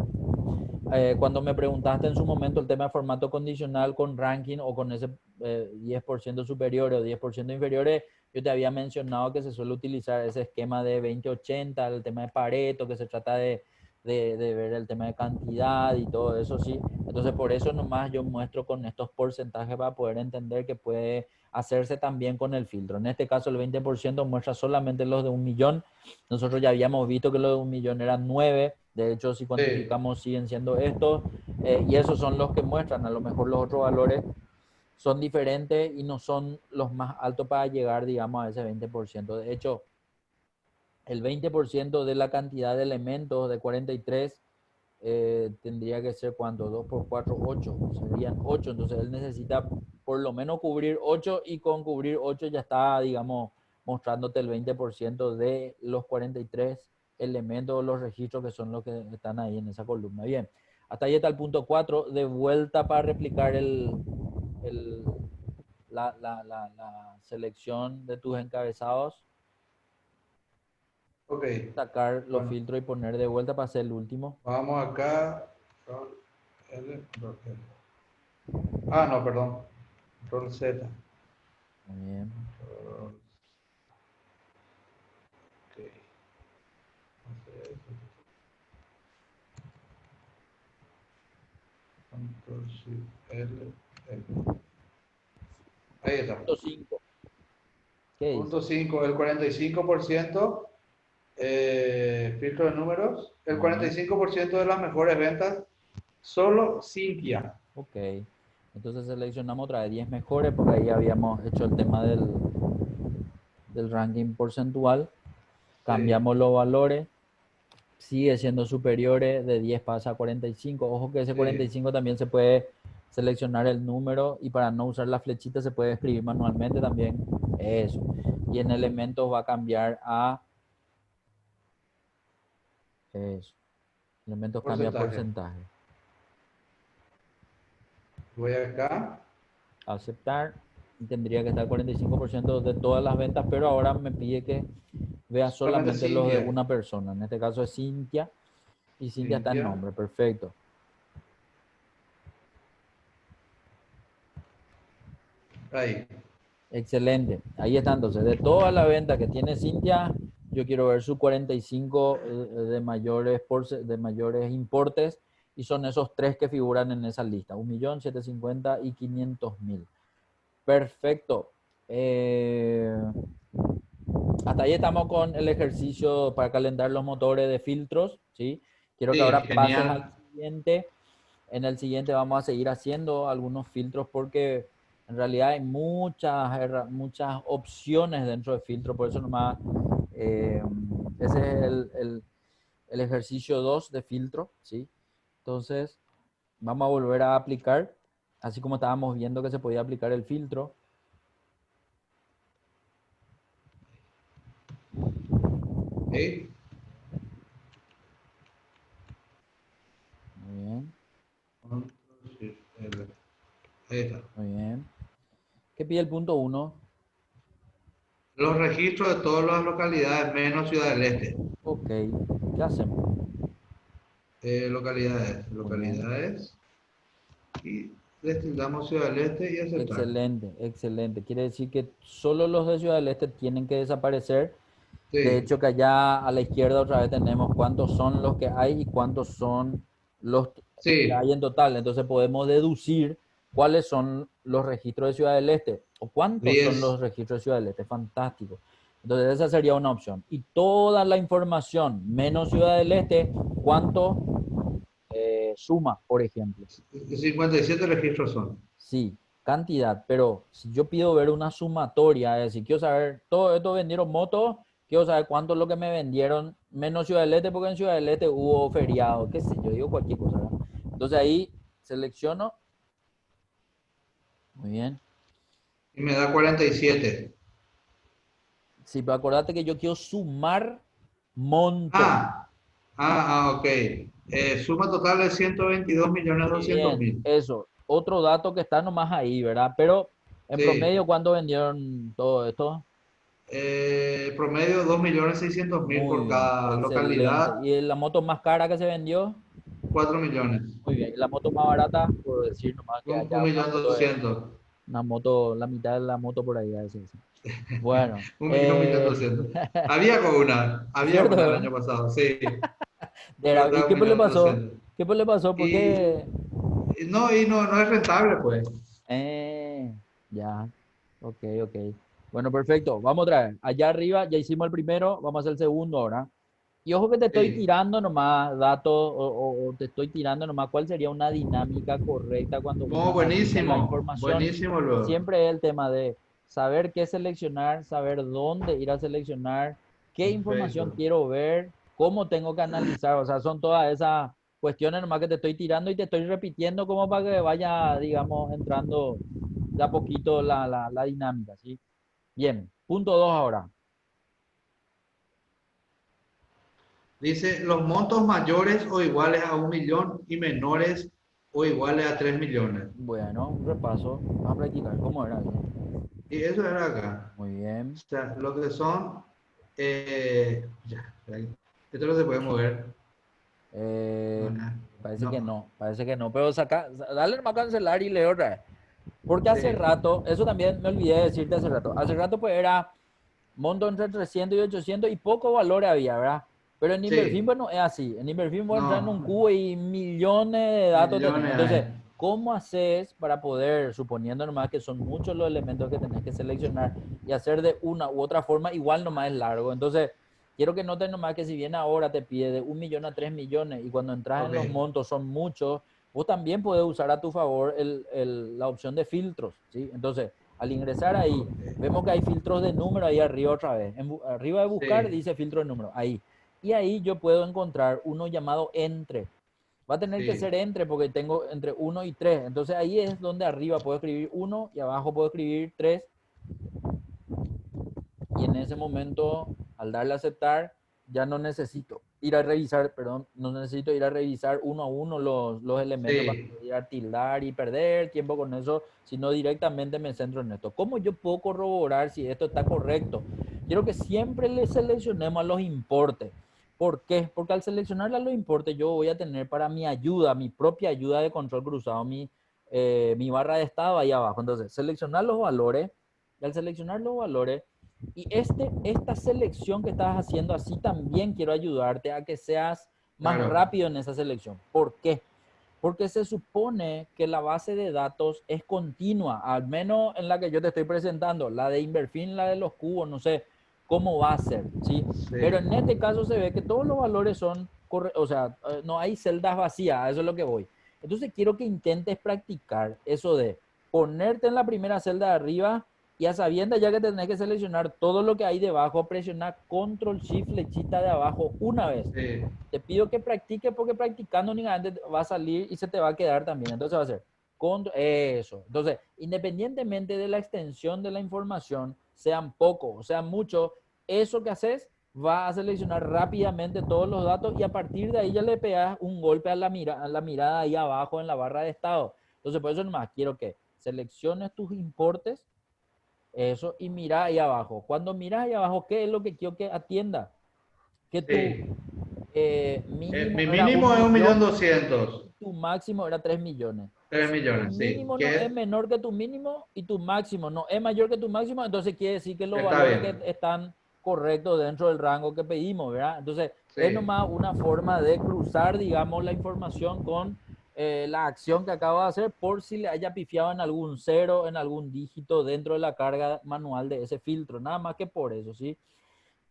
cuando me preguntaste en su momento el tema de formato condicional con ranking o con ese 10% superior o 10% inferiores, yo te había mencionado que se suele utilizar ese esquema de 20-80, el tema de Pareto, que se trata de ver el tema de cantidad y todo eso, sí. Entonces por eso nomás yo muestro con estos porcentajes para poder entender que puede hacerse también con el filtro. En este caso el 20% muestra solamente los de 1.000.000. Nosotros ya habíamos visto que los de 1.000.000 eran 9. De hecho, si Sí, cuantificamos siguen siendo estos. Y esos son los que muestran. A lo mejor los otros valores son diferentes y no son los más altos para llegar, digamos, a ese 20%. De hecho, el 20% de la cantidad de elementos de 43 tendría que ser cuánto, 2 por 4, 8, serían 8, entonces él necesita por lo menos cubrir 8 y con cubrir 8 ya está, digamos, mostrándote el 20% de los 43 elementos, los registros que son los que están ahí en esa columna. Bien, hasta ahí está el punto 4, de vuelta para replicar el, la selección de tus encabezados, ok. sacar los Bueno, filtros y poner de vuelta para hacer el último. vamos acá. Control L, Control L. Ah, no, perdón. Control Z. Muy bien. Control, ok. Control Shift L, L. Ahí está. Punto 5. ¿Qué dice? Punto 5, el 45%, filtro de números, el Muy bien. 45% de las mejores ventas, solo Cintia. Ok. Entonces seleccionamos otra vez 10 mejores porque ahí habíamos hecho el tema del ranking porcentual. Sí, Cambiamos los valores. Sigue siendo superiores. De 10 pasa a 45. Ojo que ese sí, 45 también se puede seleccionar el número y para no usar la flechita se puede escribir manualmente también. Eso. Y en elementos va a cambiar a eso. Elementos cambia a porcentaje. porcentaje. Voy acá. Aceptar. Y tendría que estar 45% de todas las ventas, pero ahora me pide que vea Solamente solamente los de Cintia. una persona. En este caso es Cintia y Cintia está en Cintia. nombre. Perfecto. Ahí. Excelente. Ahí está entonces. De toda la venta que tiene Cintia, yo quiero ver su 45 de mayores importes y son esos tres que figuran en esa lista. 1.750.000 y 500.000. Perfecto. Hasta ahí estamos con el ejercicio para calentar los motores de filtros. ¿sí? Quiero que Sí, ahora pases al genial. siguiente. En el siguiente vamos a seguir haciendo algunos filtros porque en realidad hay muchas opciones dentro de filtro, por eso nomás eh, ese es el ejercicio 2 de filtro, ¿sí? Entonces vamos a volver a aplicar, así como estábamos viendo que se podía aplicar el filtro. ¿Sí? Muy bien, Ahí está. muy bien. ¿Qué pide el punto uno? Los registros de todas las localidades menos Ciudad del Este. Ok, ¿qué hacemos? Localidades, Muy bien. localidades. Y destildamos Ciudad del Este y aceptar. Excelente, excelente. Quiere decir que solo los de Ciudad del Este tienen que desaparecer. De Sí, hecho, que allá a la izquierda otra vez tenemos cuántos son los que hay y cuántos son los que sí, hay en total. Entonces podemos deducir cuáles son los registros de Ciudad del Este o cuántos son 10. los registros de Ciudad del Este. Fantástico. Entonces esa sería una opción. Y toda la información menos Ciudad del Este, ¿cuánto suma, por ejemplo? 57 registros son. Sí, cantidad, pero si yo pido ver una sumatoria, es decir, quiero saber, todo esto vendieron motos, quiero saber cuánto es lo que me vendieron, menos Ciudad del Este, porque en Ciudad del Este hubo feriado, qué sé yo, digo cualquier cosa, ¿verdad? Entonces ahí selecciono, muy bien. Y me da 47. Sí, pero acordate que yo quiero sumar monto. Ah, ok. Suma total de 122 millones Muy 200 bien, mil. eso. Otro dato que está nomás ahí, ¿verdad? Pero en Sí. promedio, ¿cuánto vendieron todo esto? Promedio 2.600.000 Muy por bien, cada excelente. localidad. ¿Y la moto más cara que se vendió? 4 millones. Muy bien. Y la moto más barata, por decir nomás que Un haya millón doscientos. una moto, la mitad de la moto por ahí, a veces. Bueno, Un millón doscientos. Había cierto, una el ¿verdad? año pasado, sí. Pero ¿Y está un qué pues le millón pasó? doscientos. ¿Qué pues le pasó? ¿Por Y, qué? no es rentable, pues. Eh, ya, ok, ok. Bueno, perfecto. Vamos otra vez. Allá arriba ya hicimos el primero, vamos a hacer el segundo ahora. Y ojo que te estoy Sí. tirando nomás datos o te estoy tirando nomás cuál sería una dinámica correcta cuando No, uno analiza la buenísimo. información. Buenísimo, luego. Siempre es el tema de saber qué seleccionar, saber dónde ir a seleccionar, qué información Perfecto. quiero ver, cómo tengo que analizar. O sea, son todas esas cuestiones nomás que te estoy tirando y te estoy repitiendo como para que vaya, digamos, entrando de a poquito la dinámica, ¿sí? Bien, punto dos ahora. Dice, los montos mayores o iguales a 1 millón y menores o iguales a 3 millones. Bueno, un repaso. Vamos a practicar. ¿Cómo era eso? Y eso era acá. Muy bien. O sea, lo que son, ya, ahí. Esto no se puede mover. Eh, No, no, parece que no. no, parece que no. Pero saca, dale nomás a cancelar y leo otra vez. Porque hace Sí, rato, eso también me olvidé de decirte hace rato. Hace rato pues era monto entre 300 y 800 y poco valor había, ¿verdad? Pero en Inverfin, sí, bueno, es así. En Inverfin vos entrar en un no, cubo y millones de datos tenés. millones Entonces, hay. ¿cómo haces para poder, suponiendo nomás que son muchos los elementos que tenés que seleccionar y hacer de una u otra forma, igual nomás es largo? Entonces, quiero que noten nomás que si bien ahora te pide de 1 millón a 3 millones y cuando entras en Ok, los montos son muchos, vos también puedes usar a tu favor la opción de filtros, ¿sí? Entonces, al ingresar ahí, ok, vemos que hay filtros de número ahí arriba otra vez. Arriba de buscar sí, dice filtro de número, ahí. Y ahí yo puedo encontrar uno llamado entre. Va a tener que sí, ser entre porque tengo entre uno y 3. Entonces ahí es donde arriba puedo escribir uno y abajo puedo escribir 3. Y en ese momento, al darle a aceptar, ya no necesito ir a revisar, perdón, no necesito ir a revisar uno a uno los elementos para sí, ir a tildar y perder tiempo con eso, sino directamente me centro en esto. ¿Cómo yo puedo corroborar si esto está correcto? Quiero que siempre le seleccionemos a los importes. ¿Por qué? Porque al seleccionarle a los importes yo voy a tener para mi ayuda, mi propia ayuda de control cruzado, mi barra de estado ahí abajo. Entonces, seleccionar los valores y al seleccionar los valores y esta selección que estás haciendo así también quiero ayudarte a que seas más claro, rápido en esa selección. ¿Por qué? Porque se supone que la base de datos es continua, al menos en la que yo te estoy presentando, la de Inverfin, la de los cubos, no sé. cómo va a ser, ¿sí? Pero Sí, en este caso se ve que todos los valores son, o sea, no hay celdas vacías, a eso es lo que voy. Entonces quiero que intentes practicar eso de ponerte en la primera celda de arriba y a sabiendas ya que tenés que seleccionar todo lo que hay debajo, presionar control shift flechita de abajo una vez. sí, Te pido que practiques porque practicando únicamente va a salir y se te va a quedar también. Entonces va a ser eso. Entonces, independientemente de la extensión de la información, sean poco o sean mucho, eso que haces va a seleccionar rápidamente todos los datos y a partir de ahí ya le pegas un golpe a la mirada ahí abajo en la barra de estado. Entonces, por eso nomás quiero que selecciones tus importes, eso, y mira ahí abajo. Cuando miras ahí abajo, ¿qué es lo que quiero que atienda? Que tu sí. mínimo Mi era un mínimo es un millón millón doscientos, y tu máximo era 3 millones. 3 Si tu millones, sí. mínimo no es ¿Qué? menor que tu mínimo y tu máximo no es mayor que tu máximo, entonces quiere decir que los Está valores que bien. están correctos dentro del rango que pedimos, ¿verdad? Entonces, es Sí, nomás una forma de cruzar, digamos, la información con la acción que acabo de hacer por si le haya pifiado en algún cero, en algún dígito dentro de la carga manual de ese filtro. Nada más que por eso, ¿sí?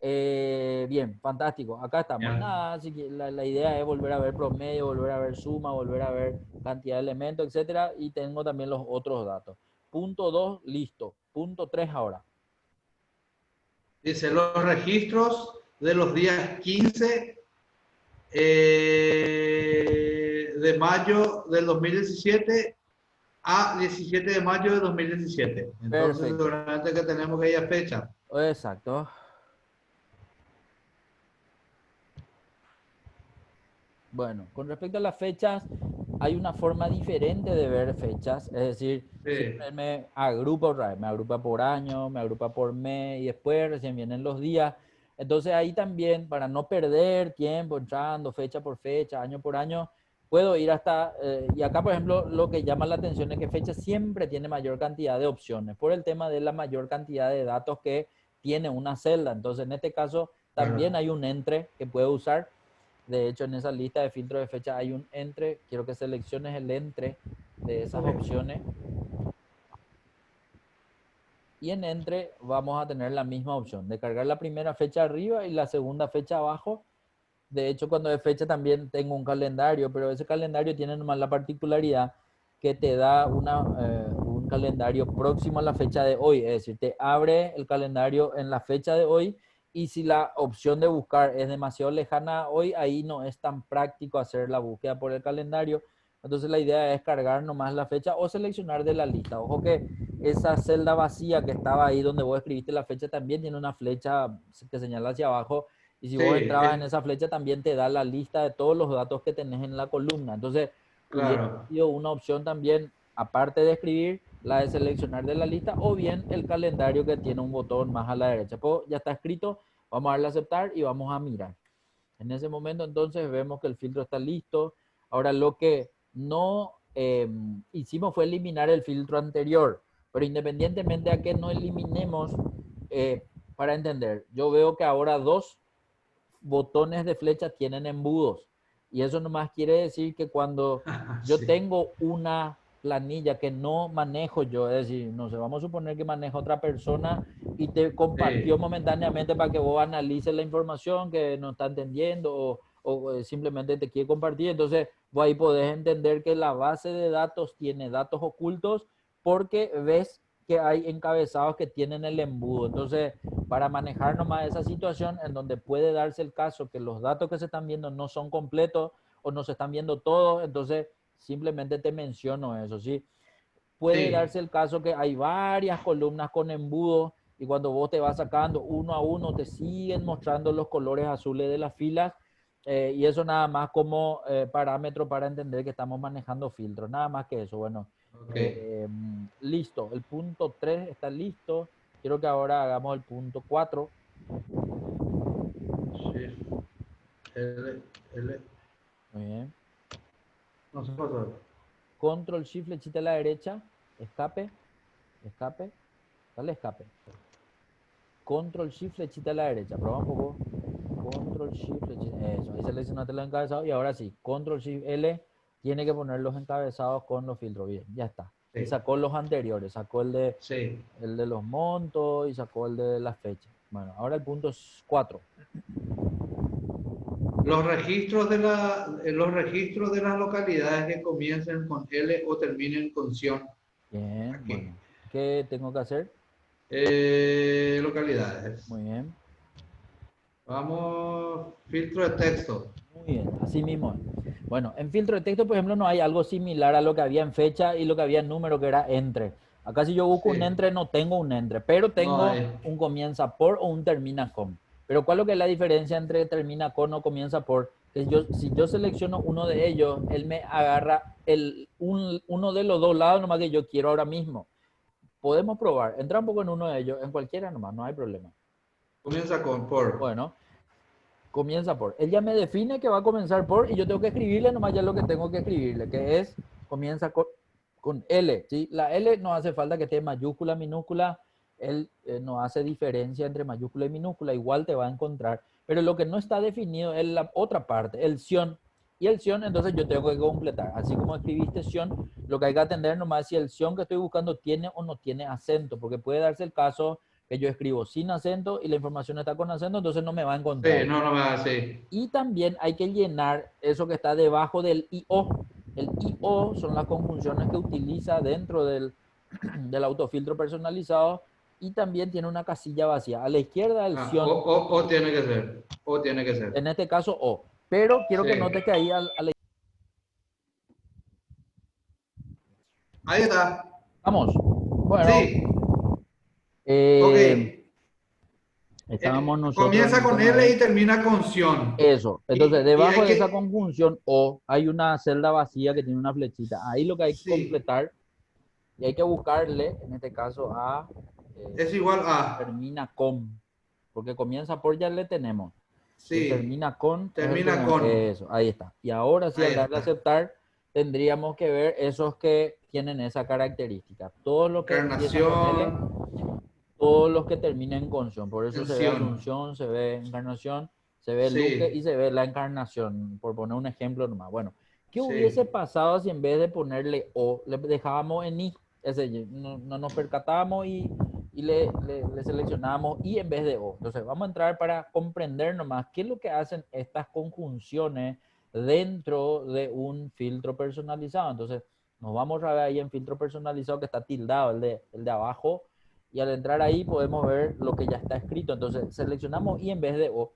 Bien, fantástico. Acá estamos. ya. Nada, así que la idea es volver a ver promedio, volver a ver suma, volver a ver cantidad de elementos, etcétera. Y tengo también los otros datos. Punto 2 listo. Punto 3 ahora. Dice los registros de los días 15 de mayo del 2017 a 17 de mayo de 2017. Entonces, Perfecto. seguramente que tenemos aquella fecha. Exacto. Bueno, con respecto a las fechas, hay una forma diferente de ver fechas, es decir, Sí, siempre me agrupa otra vez, me agrupa por año, me agrupa por mes y después recién vienen los días. Entonces ahí también, para no perder tiempo entrando fecha por fecha, año por año, puedo ir hasta, y acá por ejemplo, lo que llama la atención es que fecha siempre tiene mayor cantidad de opciones, por el tema de la mayor cantidad de datos que tiene una celda. Entonces en este caso también claro. hay un entre que puedo usar. De hecho, en esa lista de filtro de fecha hay un entre. Quiero que selecciones el entre de esas opciones. Y en entre vamos a tener la misma opción de cargar la primera fecha arriba y la segunda fecha abajo. De hecho, cuando es fecha también tengo un calendario, pero ese calendario tiene nomás la particularidad que te da un calendario próximo a la fecha de hoy. Es decir, te abre el calendario en la fecha de hoy y si la opción de buscar es demasiado lejana hoy, ahí no es tan práctico hacer la búsqueda por el calendario. Entonces la idea es cargar nomás la fecha o seleccionar de la lista. Ojo que esa celda vacía que estaba ahí donde vos escribiste la fecha también tiene una flecha que señala hacia abajo y si Sí, vos entrabas en esa flecha también te da la lista de todos los datos que tenés en la columna. Entonces, hubiera claro. sido una opción también, aparte de escribir, la de seleccionar de la lista o bien el calendario que tiene un botón más a la derecha. Pues ya está escrito, vamos a darle a aceptar y vamos a mirar. En ese momento entonces vemos que el filtro está listo. Ahora lo que no hicimos fue eliminar el filtro anterior, pero independientemente a que no eliminemos, eh, para entender, yo veo que ahora dos botones de flecha tienen embudos. Y eso nomás quiere decir que cuando yo Sí, tengo una planilla que no manejo yo, es decir, no sé, vamos a suponer que maneja otra persona y te compartió sí, momentáneamente para que vos analices la información que no está entendiendo o simplemente te quiere compartir. Entonces, vos ahí podés entender que la base de datos tiene datos ocultos porque ves que hay encabezados que tienen el embudo. Entonces, para manejar nomás esa situación en donde puede darse el caso que los datos que se están viendo no son completos o no se están viendo todos, entonces simplemente te menciono eso, ¿sí? Puede sí, darse el caso que hay varias columnas con embudo y cuando vos te vas sacando uno a uno te siguen mostrando los colores azules de las filas y eso nada más como parámetro para entender que estamos manejando filtros, nada más que eso. Bueno, ok. listo, el punto 3 está listo. Quiero que ahora hagamos el punto 4. Sí, L, L, Muy bien. no se pasó. Control Shift flechita a la derecha. Escape. Escape. Dale escape. Control Shift flechita a la derecha. Prueba un poco. Control Shift flechita. Eso. Ahí seleccionaste los encabezados. Y ahora sí. Control Shift L. Tiene que poner los encabezados con los filtros. Bien. Ya está. y Sí, sacó los anteriores, sacó sí. el de los montos y sacó el de las fechas. Bueno, ahora el punto 4. Los registros de las localidades que comiencen con L o terminen con Sion. Bien, Aquí. bueno. ¿Qué tengo que hacer? Localidades. Muy bien, Vamos, filtro de texto. muy bien, así mismo. Bueno, en filtro de texto, por ejemplo, no hay algo similar a lo que había en fecha y lo que había en número, que era entre. Acá si yo busco un Sí, entre, no tengo un entre, pero no tengo hay. un comienza por o un termina con. Pero ¿cuál es lo que es la diferencia entre termina con o comienza por? Que si yo selecciono uno de ellos, él me agarra uno de los dos lados nomás que yo quiero ahora mismo. Podemos probar. Entra un poco en uno de ellos, en cualquiera nomás, no hay problema. Comienza con por. Bueno, comienza por. Él ya me define que va a comenzar por y yo tengo que escribirle nomás ya lo que tengo que escribirle, que es, comienza con L, ¿sí? La L no hace falta que esté mayúscula, minúscula, él no hace diferencia entre mayúscula y minúscula, igual te va a encontrar, pero lo que no está definido es la otra parte, el sion. Y el sion, entonces yo tengo que completar. Así como escribiste sion, lo que hay que atender nomás es si el sion que estoy buscando tiene o no tiene acento, porque puede darse el caso que yo escribo sin acento y la información está con acento, entonces no me va a Sí, encontrar. no, no me va así. Y también hay que llenar eso que está debajo del IO. El IO son las conjunciones que utiliza dentro del autofiltro personalizado y también tiene una casilla vacía. A la izquierda el Ah, Sion, o tiene que ser. O tiene que ser. en este caso O. Pero quiero Sí. que notes que ahí a la... Ahí está. Vamos. Bueno, Sí. Ok. eh, estábamos nosotros en Comienza el con tema L de y termina con Sion. eso. Entonces, Y debajo hay de esa que. conjunción O hay una celda vacía que tiene una flechita. Ahí lo que hay que Sí. completar y hay que buscarle, en este caso, a Es igual a. termina con, porque comienza por ya le tenemos. Y el Sí. termina con es el que Termina con. eso, ahí está. Y ahora sí, Ahí al darle a está. aceptar, tendríamos que ver esos que tienen esa característica. Todos los que empiezan con L, Encarnación. todos los que terminen con Sion. Por eso En se ve Sion. Asunción, se ve Encarnación, se ve Luque y Sí. se ve la Encarnación, por poner un ejemplo nomás. Bueno, ¿qué hubiese Sí. pasado si en vez de ponerle O, le dejábamos en I? Ese, no nos percatábamos y le seleccionamos I en vez de O. Entonces, vamos a entrar para comprender nomás qué es lo que hacen estas conjunciones dentro de un filtro personalizado. Entonces, nos vamos a ver ahí en filtro personalizado que está tildado, el de abajo, y al entrar ahí podemos ver lo que ya está escrito. Entonces seleccionamos I en vez de O.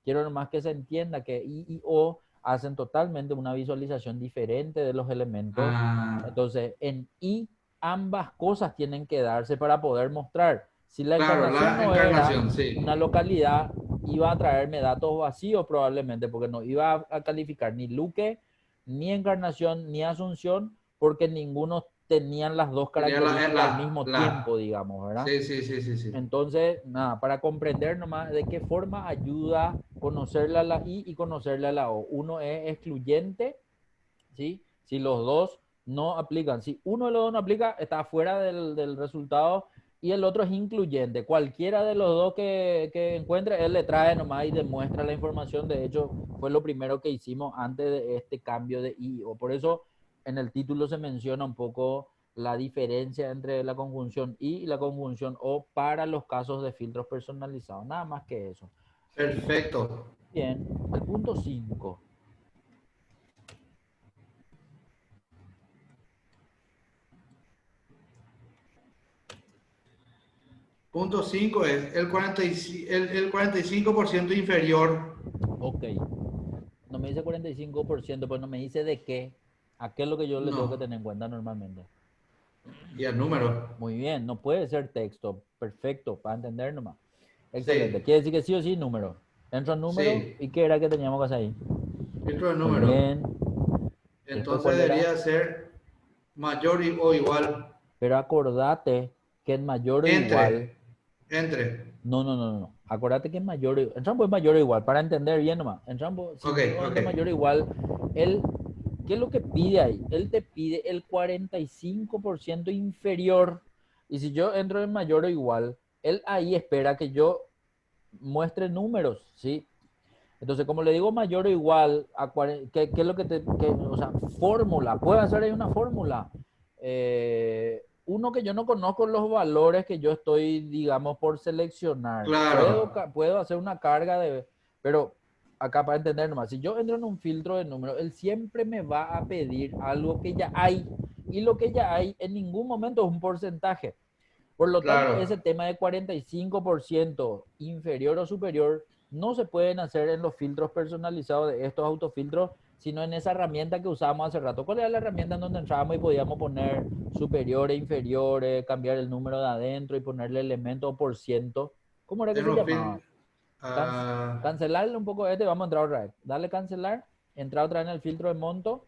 Quiero nomás que se entienda que I y O hacen totalmente una visualización diferente de los elementos. Ah, Entonces en I ambas cosas tienen que darse para poder mostrar. Si la claro, encarnación la no era encarnación, una sí. localidad, iba a traerme datos vacíos probablemente, porque no iba a calificar ni Luque, ni encarnación, ni asunción, porque ninguno tenían las dos Tenía características al mismo tiempo, la. digamos, ¿verdad? Sí, sí, sí, sí, sí. Entonces, nada, para comprender nomás de qué forma ayuda conocerle a la I y conocerle a la O. Uno es excluyente, ¿sí? Si los dos no aplican. Si uno de los dos no aplica, está fuera del resultado y el otro es incluyente. Cualquiera de los dos que encuentre, él le trae nomás y demuestra la información. De hecho, fue lo primero que hicimos antes de este cambio de I. O por eso en el título se menciona un poco la diferencia entre la conjunción I y la conjunción O para los casos de filtros personalizados. Nada más que eso. Perfecto. Bien, el punto 5. Punto 5 es el 45% inferior Ok. No me dice 45%, pues no me dice de qué. ¿A qué es lo que yo le tengo que no. tener en cuenta normalmente? Y el número. Muy bien, no puede ser texto. Perfecto, para entender nomás. Excelente. Sí, Quiere decir que sí o sí número. Entra número. sí. ¿Y qué era que teníamos que hacer ahí? Filtro de Muy número. bien. Después, Entonces ¿cuál era? debería ser mayor o igual. Pero acordate que en mayor o igual. Entre. Entre. No. Acordate que en mayor o igual. En Trump es mayor o igual, para entender bien nomás. En Trump, si Ok, yo ok. entro mayor o igual, él, ¿qué es lo que pide ahí? Él te pide el 45% inferior. Y si yo entro en mayor o igual, él ahí espera que yo muestre números, ¿sí? Entonces, como le digo mayor o igual, ¿qué es lo que o sea, fórmula, puede hacer ahí una fórmula. uno que yo no conozco los valores que yo estoy, digamos, por seleccionar. Claro, Puedo hacer una carga de... Pero acá para entender nomás, si yo entro en un filtro de números, él siempre me va a pedir algo que ya hay. Y lo que ya hay en ningún momento es un porcentaje. Por lo tanto, ese claro. tema de 45% inferior o superior no se pueden hacer en los filtros personalizados de estos autofiltros, sino en esa herramienta que usábamos hace rato. ¿Cuál era la herramienta en donde entrábamos y podíamos poner superiores, inferiores, cambiar el número de adentro y ponerle elemento o por ciento? ¿Cómo era que En se los llamaba? film, ah, Cancelarle un poco este y vamos a entrar otra vez. Darle cancelar, entrar otra vez en el filtro de monto.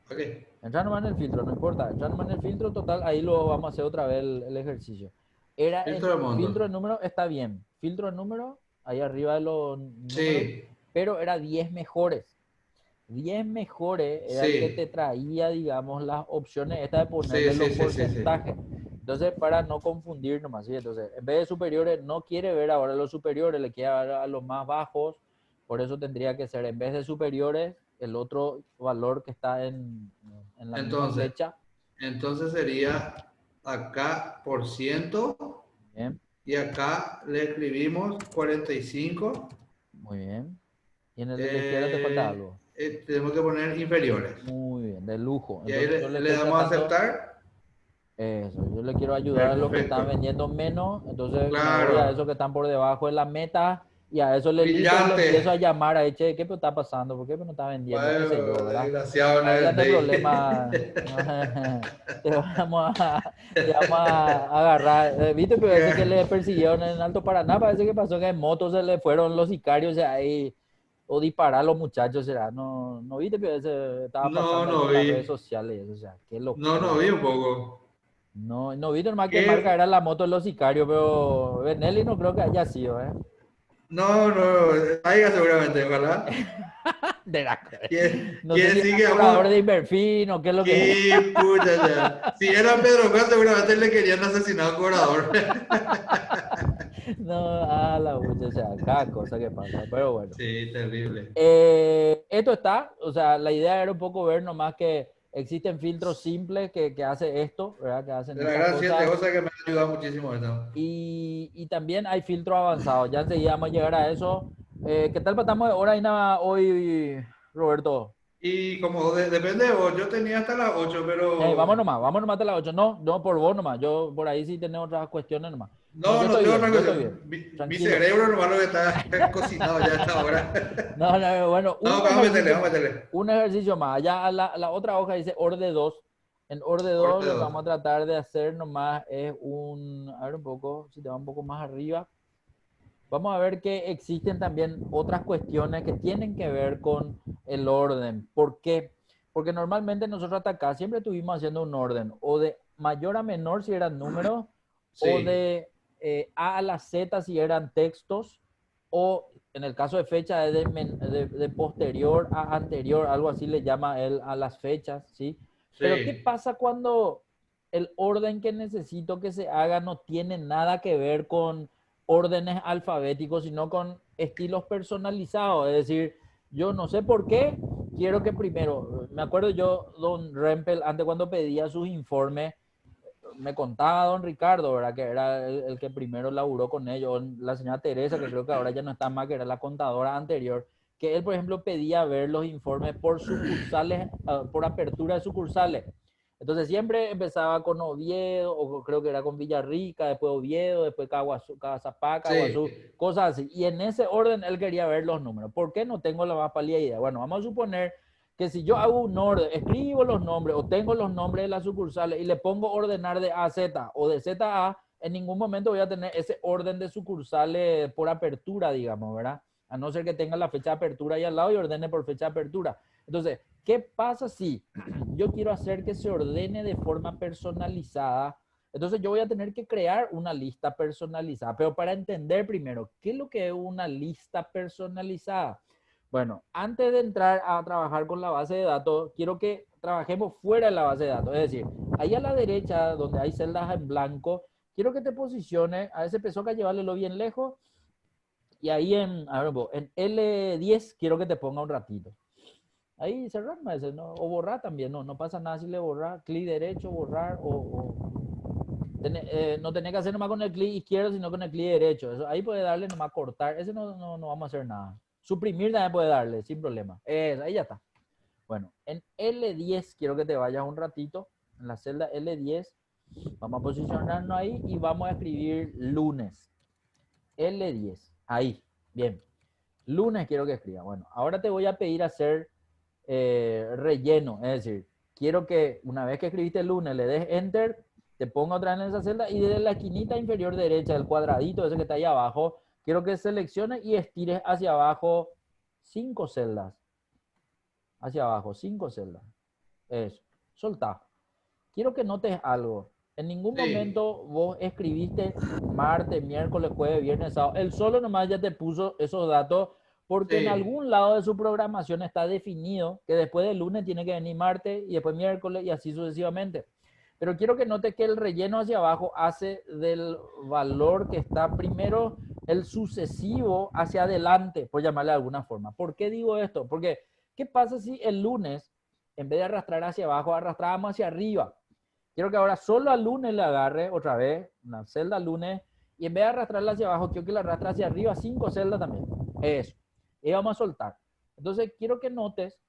ok, Entrar nomás en el filtro, no importa. Entrar nomás en el filtro, total, ahí lo vamos a hacer otra vez el ejercicio. Era filtro en de filtro de monto. números, está bien. Filtro de números, ahí arriba de los números, Sí, pero era 10 mejores. 10 mejores era el que te sí, traía, digamos, las opciones estas de sí, ponerle sí, los sí, sí, sí. porcentajes. Entonces, para no confundir nomás, ¿sí? Entonces, en vez de superiores, no quiere ver ahora los superiores, le quiere ver a los más bajos. Por eso tendría que ser, en vez de superiores, el otro valor que está en la misma Entonces, flecha. entonces sería acá por ciento Bien, y acá le escribimos 45. muy bien. Y en el de la izquierda te falta eh, algo. Tenemos que poner inferiores. Muy bien, de lujo. Y ahí Entonces yo le le estoy damos a tratando, aceptar. eso, yo le quiero ayudar a los que están Perfecto. vendiendo menos, entonces me voy a esos Claro. que están por debajo de la meta y a eso le elijo y le empiezo a Brillante. llamar a che, ¿qué está pasando? ¿Por qué no está vendiendo? ¿Qué sé yo, Bueno, verdad? desgraciado Ahí anda el Ney. problema. Te te vamos a agarrar. ¿Viste? Pero ese que le persiguieron en Alto Paraná, parece que pasó que en moto se le fueron los sicarios, o sea, ahí, o disparar a los muchachos, será. No, no viste, pero ese estaba No, pasando ahí no por las redes vi. sociales, o sea, qué No, no locura. vi un poco. No, no vi nomás qué marca ¿Qué? era la moto de los sicarios, pero Benelli no creo que haya sido, ¿eh? No, no, Taiga seguramente, ojalá. De la- No sé Quiere si decir era que cobrador de vamos. Inverfin o qué es lo que es. ¡Qué pucha ya! Si era Pedro Juan, seguramente le querían asesinar al cobrador. No, a la muchacha, o sea, cada cosa que pasa, pero bueno. Sí, terrible. Esto está, o sea, la idea era un poco ver nomás que existen filtros simples que hace esto, ¿verdad? Que hacen De la estas gran siete cosas. cosas que me ha ayudado muchísimo esto. Y también hay filtros avanzados. Ya enseguida vamos a llegar a eso. ¿Qué tal estamos de hora y nada hoy, Roberto? Y como depende de vos, yo tenía hasta las 8 pero Vamos nomás hasta las 8. No, no por vos nomás. Yo por ahí sí tengo otras cuestiones nomás. No, no, no tengo otra yo estoy bien. cuestión. Mi Tranquilo. cerebro nomás lo que está cocinado ya a esta hora. No, no, bueno, No, vamos a meterle. un ejercicio más. Allá a la otra hoja dice orde 2. En orde 2 Orden lo que 2. vamos a tratar de hacer nomás es a ver un poco, si te va un poco más arriba. Vamos a ver que existen también otras cuestiones que tienen que ver con el orden. ¿Por qué? Porque normalmente nosotros hasta acá siempre estuvimos haciendo un orden, o de mayor a menor si eran números, o Sí, de A a la Z si eran textos, o en el caso de fecha es de posterior a anterior, algo así le llama él a las fechas, ¿sí? Pero ¿qué sí, pasa cuando el orden que necesito que se haga no tiene nada que ver con órdenes alfabéticos, sino con estilos personalizados? Es decir, yo no sé por qué, quiero que primero, me acuerdo yo, don Rempel, antes cuando pedía sus informes, me contaba don Ricardo, ¿verdad? Que era el que primero laburó con ellos, la señora Teresa, que creo que ahora ya no está más, que era la contadora anterior, que él, por ejemplo, pedía ver los informes por sucursales, por apertura de sucursales. Entonces siempre empezaba con Oviedo, o creo que era con Villarrica, después Oviedo, después Caguazapá, sí. Caguazú, cosas así. Y en ese orden él quería ver los números. ¿Por qué? No tengo la más pálida idea. Bueno, vamos a suponer que si yo hago un orden, escribo los nombres o tengo los nombres de las sucursales y le pongo ordenar de A a Z o de Z a A, en ningún momento voy a tener ese orden de sucursales por apertura, digamos, ¿verdad? A no ser que tenga la fecha de apertura ahí al lado y ordene por fecha de apertura. Entonces, ¿qué pasa si yo quiero hacer que se ordene de forma personalizada? Entonces yo voy a tener que crear una lista personalizada, pero para entender primero, ¿qué es lo que es una lista personalizada? Bueno, antes de entrar a trabajar con la base de datos, quiero que trabajemos fuera de la base de datos. Es decir, ahí a la derecha, donde hay celdas en blanco, quiero que te posiciones, a ese peso llévalelo bien lejos, y ahí a ver, en L10 quiero que te ponga un ratito. Ahí cerrar más ese, ¿no? O borrar también, no pasa nada si le borrar, clic derecho, borrar, no tenés que hacer nomás con el clic izquierdo, sino con el clic derecho. Eso, ahí puede darle nomás cortar, ese no vamos a hacer nada. Suprimir también puede darle, sin problema. Ahí ya está. Bueno, en L10 quiero que te vayas un ratito, en la celda L10, vamos a posicionarnos ahí y vamos a escribir lunes. L10, ahí, bien. Lunes quiero que escriba. Bueno, ahora te voy a pedir hacer relleno, es decir, quiero que una vez que escribiste lunes le des enter, te ponga otra vez en esa celda y desde la esquinita inferior derecha del cuadradito ese que está ahí abajo, quiero que selecciones y estires hacia abajo 5 celdas. Hacia abajo, 5 celdas. Eso, soltá. Quiero que notes algo. En ningún Sí, momento vos escribiste martes, miércoles, jueves, viernes, sábado. Él solo nomás ya te puso esos datos porque en sí, algún lado de su programación está definido que después del lunes tiene que venir martes y después miércoles y así sucesivamente. Pero quiero que note que el relleno hacia abajo hace del valor que está primero el sucesivo hacia adelante, por llamarle de alguna forma. ¿Por qué digo esto? Porque, ¿qué pasa si el lunes, en vez de arrastrar hacia abajo, arrastrábamos hacia arriba? Quiero que ahora solo al lunes le agarre otra vez una celda al lunes y en vez de arrastrarla hacia abajo, quiero que la arrastre hacia arriba 5 celdas también. Eso. Y vamos a soltar. Entonces, quiero que notes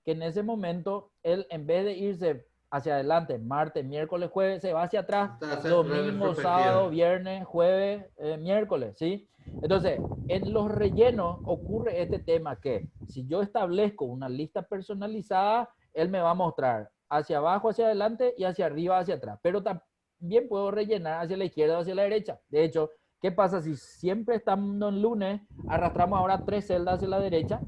que en ese momento, él en vez de irse hacia adelante, martes, miércoles, jueves, se va hacia atrás, domingo, sábado, repetida. viernes, jueves, miércoles, ¿sí? Entonces, en los rellenos ocurre este tema que si yo establezco una lista personalizada, él me va a mostrar hacia abajo, hacia adelante y hacia arriba, hacia atrás. Pero también puedo rellenar hacia la izquierda o hacia la derecha. De hecho, ¿qué pasa si siempre estando en lunes, arrastramos ahora 3 celdas hacia la derecha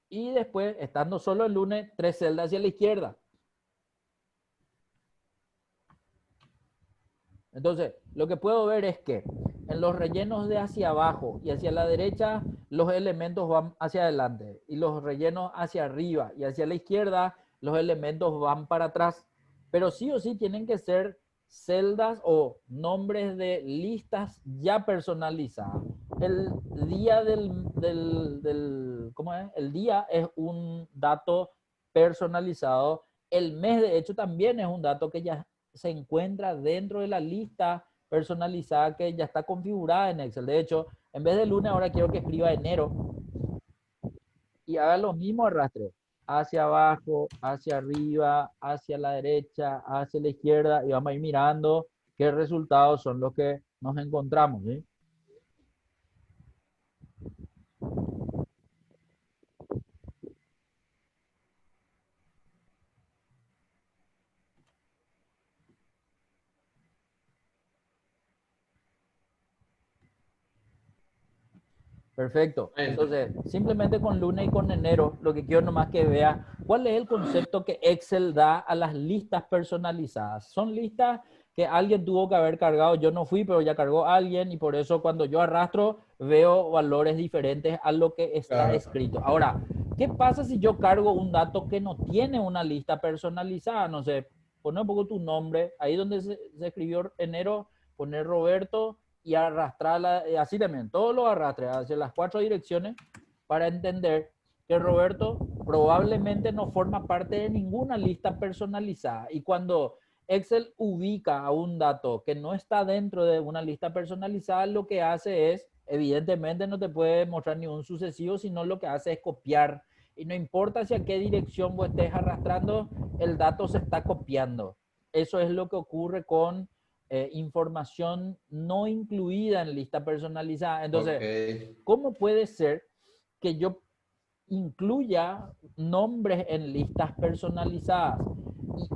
y después, estando solo el lunes, 3 celdas hacia la izquierda? Entonces, lo que puedo ver es que en los rellenos de hacia abajo y hacia la derecha, los elementos van hacia adelante. Y los rellenos hacia arriba y hacia la izquierda, los elementos van para atrás. Pero sí o sí tienen que ser celdas o nombres de listas ya personalizadas. El día ¿cómo es? El día es un dato personalizado. El mes, de hecho, también es un dato que ya se encuentra dentro de la lista personalizada que ya está configurada en Excel. De hecho, en vez de lunes, ahora quiero que escriba enero y haga los mismos arrastres. Hacia abajo, hacia arriba, hacia la derecha, hacia la izquierda y vamos a ir mirando qué resultados son los que nos encontramos. ¿Sí? Perfecto. Bueno, Entonces, simplemente con lunes y con enero, lo que quiero nomás que vea cuál es el concepto que Excel da a las listas personalizadas. Son listas que alguien tuvo que haber cargado. Yo no fui, pero ya cargó alguien y por eso cuando yo arrastro veo valores diferentes a lo que está claro. escrito. Ahora, ¿qué pasa si yo cargo un dato que no tiene una lista personalizada? No sé, poner un poco tu nombre, ahí donde se escribió enero, poner Roberto y arrastrarla, así también, todos los arrastres hacia las 4 direcciones para entender que Roberto probablemente no forma parte de ninguna lista personalizada. Y cuando Excel ubica a un dato que no está dentro de una lista personalizada, lo que hace es, evidentemente no te puede mostrar ni un sucesivo, sino lo que hace es copiar. Y no importa hacia qué dirección vos estés arrastrando, el dato se está copiando. Eso es lo que ocurre con información no incluida en lista personalizada. Ok. Entonces, ¿cómo puede ser que yo incluya nombres en listas personalizadas?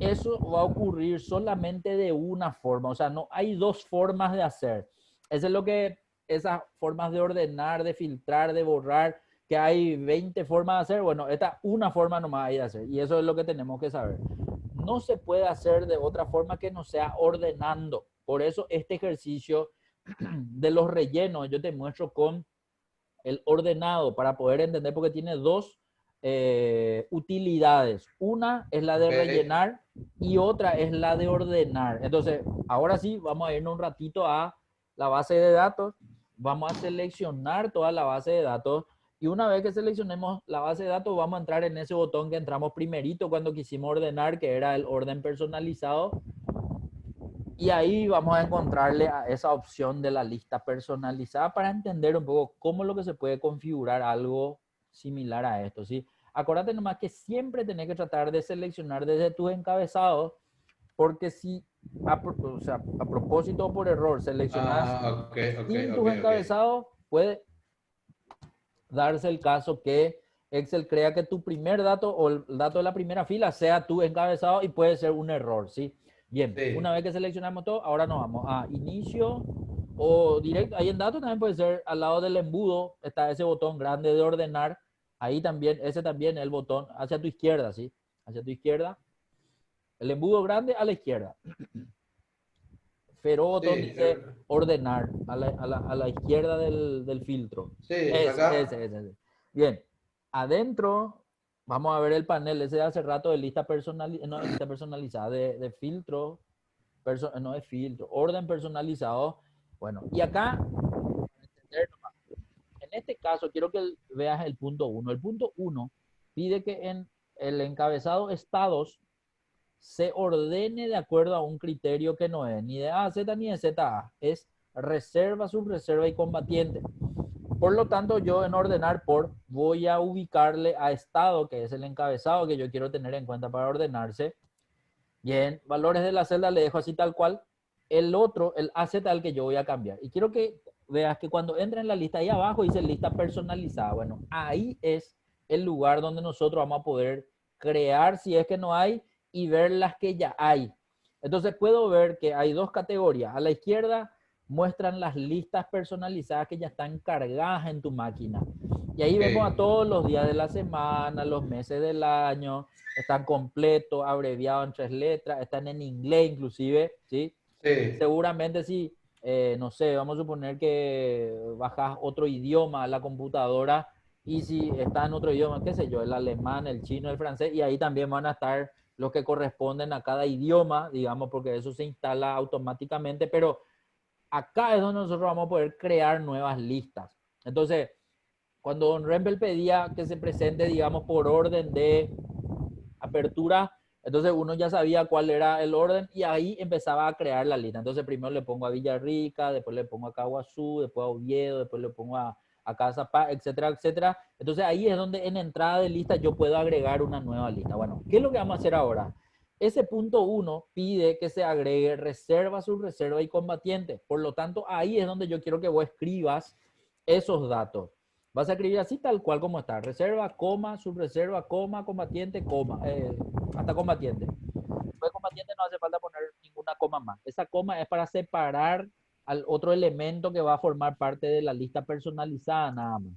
Y eso va a ocurrir solamente de una forma, o sea, no hay dos formas de hacer. Eso es lo que, esas formas de ordenar, de filtrar, de borrar, que hay 20 formas de hacer, bueno, esta una forma nomás hay de hacer, y eso es lo que tenemos que saber. No se puede hacer de otra forma que no sea ordenando. Por eso este ejercicio de los rellenos yo te muestro con el ordenado para poder entender, porque tiene dos utilidades. Una es la de Ok. rellenar y otra es la de ordenar. Entonces, ahora sí, vamos a irnos un ratito a la base de datos vamos a seleccionar toda la base de datos y una vez que seleccionemos la base de datos vamos a entrar en ese botón que entramos primerito cuando quisimos ordenar, que era el orden personalizado, y ahí vamos a encontrarle a esa opción de la lista personalizada para entender un poco cómo es lo que se puede configurar algo similar a esto, ¿sí? Acuérdate nomás que siempre tenés que tratar de seleccionar desde tus encabezados, porque si o sea, a propósito o por error seleccionas Ok, ok, sin ok, tus ok. encabezados, puede darse el caso que Excel crea que tu primer dato o el dato de la primera fila sea tu encabezado y puede ser un error, ¿sí? Bien, una Sí, vez que seleccionamos todo, ahora nos vamos a inicio o directo. Ahí en datos también puede ser al lado del embudo, está ese botón grande de ordenar. Ahí también, ese también es el botón hacia tu izquierda, ¿sí? Hacia tu izquierda. El embudo grande a la izquierda. Pero sí, botón dice ordenar a la izquierda del filtro. sí, Ese. Bien, adentro vamos a ver el panel ese de hace rato de lista personalizada, no de lista personalizada, de filtro, no de filtro, orden personalizado. Bueno, y acá, para entender nomás, en este caso quiero que veas el punto 1. El punto 1 pide que en el encabezado estados se ordene de acuerdo a un criterio que no es ni de A a Z ni de Z a A, es reserva, subreserva y combatiente. Por lo tanto, yo en ordenar por voy a ubicarle a estado, que es el encabezado que yo quiero tener en cuenta para ordenarse. Bien, valores de la celda le dejo así tal cual. El otro, el AZ, el que yo voy a cambiar. Y quiero que veas que cuando entra en la lista, ahí abajo dice lista personalizada. Bueno, ahí es el lugar donde nosotros vamos a poder crear, si es que no hay, y ver las que ya hay. Entonces puedo ver que hay dos categorías. A la izquierda muestran las listas personalizadas que ya están cargadas en tu máquina. Y ahí vemos a ok. todos los días de la semana, los meses del año, están completos, abreviados en 3 letras, están en inglés inclusive, ¿sí? Sí, Seguramente si, no sé, vamos a suponer que bajas otro idioma a la computadora y si está en otro idioma, qué sé yo, el alemán, el chino, el francés, y ahí también van a estar los que corresponden a cada idioma, digamos, porque eso se instala automáticamente, pero acá es donde nosotros vamos a poder crear nuevas listas. Entonces, cuando Don Rempel pedía que se presente, digamos, por orden de apertura, entonces uno ya sabía cuál era el orden y ahí empezaba a crear la lista. Entonces primero le pongo a Villarrica, después le pongo a Caguazú, después a Oviedo, después le pongo a Casa Paz, etcétera, etcétera. Entonces ahí es donde en entrada de lista yo puedo agregar una nueva lista. Bueno, ¿qué es lo que vamos a hacer ahora? Ese punto 1 pide que se agregue reserva, subreserva y combatiente. Por lo tanto, ahí es donde yo quiero que vos escribas esos datos. Vas a escribir así tal cual como está. Reserva, coma, subreserva, coma, combatiente, coma. Hasta combatiente. Después de combatiente no hace falta poner ninguna coma más. Esa coma es para separar al otro elemento que va a formar parte de la lista personalizada nada más.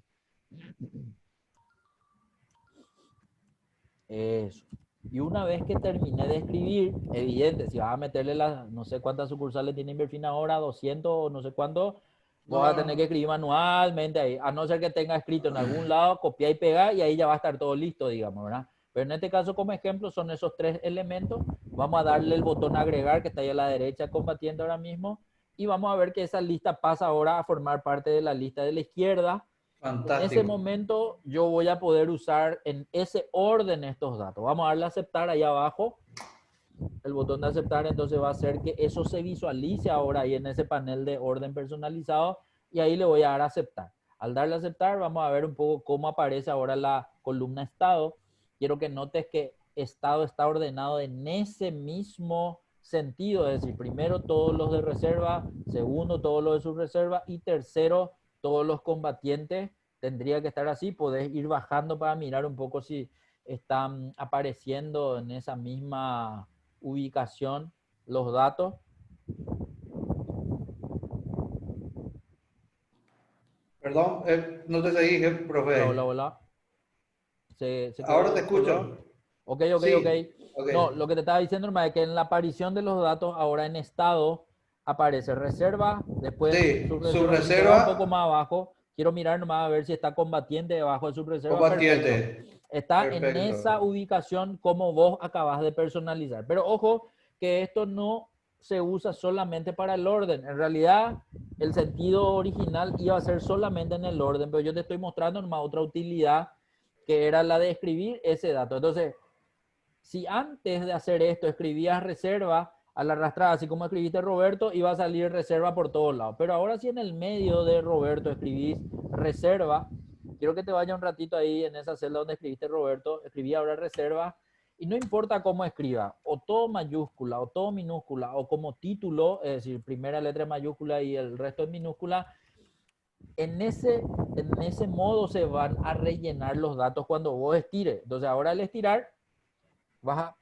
Eso. Y una vez que terminé de escribir, evidente, si vas a meterle las, no sé cuántas sucursales tiene Inverfina ahora, 200 o no sé cuánto, no, vas a tener que no. escribir manualmente ahí, a no ser que tenga escrito en algún lado, copiar y pegar y ahí ya va a estar todo listo, digamos, ¿verdad? Pero en este caso, como ejemplo, son esos 3 elementos. Vamos a darle el botón agregar que está ahí a la derecha combatiendo ahora mismo y vamos a ver que esa lista pasa ahora a formar parte de la lista de la izquierda. En ese Fantástico. momento yo voy a poder usar en ese orden estos datos. Vamos a darle a aceptar ahí abajo, el botón de aceptar, entonces va a hacer que eso se visualice ahora ahí en ese panel de orden personalizado y ahí le voy a dar a aceptar. Al darle a aceptar vamos a ver un poco cómo aparece ahora la columna estado. Quiero que notes que estado está ordenado en ese mismo sentido, es decir, primero todos los de reserva, segundo todos los de subreserva y tercero todos los combatientes. Tendría que estar así, podés ir bajando para mirar un poco si están apareciendo en esa misma ubicación los datos. Perdón, no te seguí, Hola, hola, profe. hola. ¿Se Ahora te quedó colgado? escucho. Ok, ok, ok. Sí, ok. No, lo que te estaba diciendo, hermano, es que en la aparición de los datos, ahora en estado, aparece reserva, después Sí, subreserva. Si te vas un poco subreserva, más abajo, quiero mirar nomás a ver si está combatiente debajo de subreserva. Perfecto. combatiente. Está en esa Perfecto. ubicación como vos acabas de personalizar. Pero ojo, que esto no se usa solamente para el orden. En realidad, el sentido original iba a ser solamente en el orden, pero yo te estoy mostrando nomás otra utilidad que era la de escribir ese dato. Entonces, si antes de hacer esto escribías reserva a la arrastrada, así como escribiste Roberto, iba a salir reserva por todos lados. Pero ahora si en el medio de Roberto escribís reserva, quiero que te vaya un ratito ahí en esa celda donde escribiste Roberto, escribí ahora reserva, y no importa cómo escriba, o todo mayúscula, o todo minúscula, o como título, es decir, primera letra mayúscula y el resto en minúscula, en ese modo se van a rellenar los datos cuando vos estires. Entonces ahora al estirar, vas a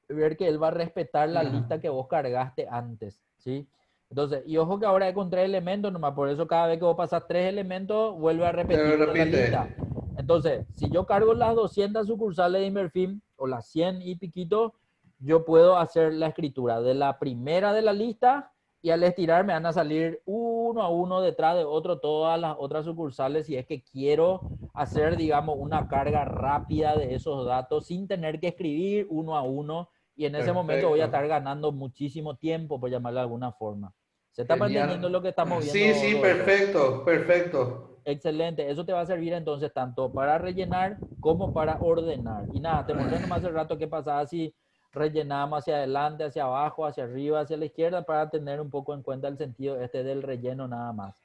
ver que él va a respetar la Ajá. lista que vos cargaste antes, ¿sí? Entonces, y ojo que ahora es con 3 elementos nomás, por eso cada vez que vos pasas 3 elementos, vuelve a Te repetirte la lista. repite. Entonces, si yo cargo las 200 sucursales de Inverfin, o las 100 y piquito, yo puedo hacer la escritura de la primera de la lista, y al estirar me van a salir uno a uno detrás de otro todas las otras sucursales, si es que quiero hacer, digamos, una carga rápida de esos datos sin tener que escribir uno a uno, y en ese momento voy a estar Perfecto. ganando muchísimo tiempo, por llamarlo de alguna forma. ¿Se está entendiendo Genial. lo que estamos Sí, viendo, sí, Rodolfo? perfecto, perfecto. Excelente, eso te va a servir entonces tanto para rellenar como para ordenar. Y nada, te mostré nomás hace rato qué pasaba si rellenamos hacia adelante, hacia abajo, hacia arriba, hacia la izquierda, para tener un poco en cuenta el sentido este del relleno nada más.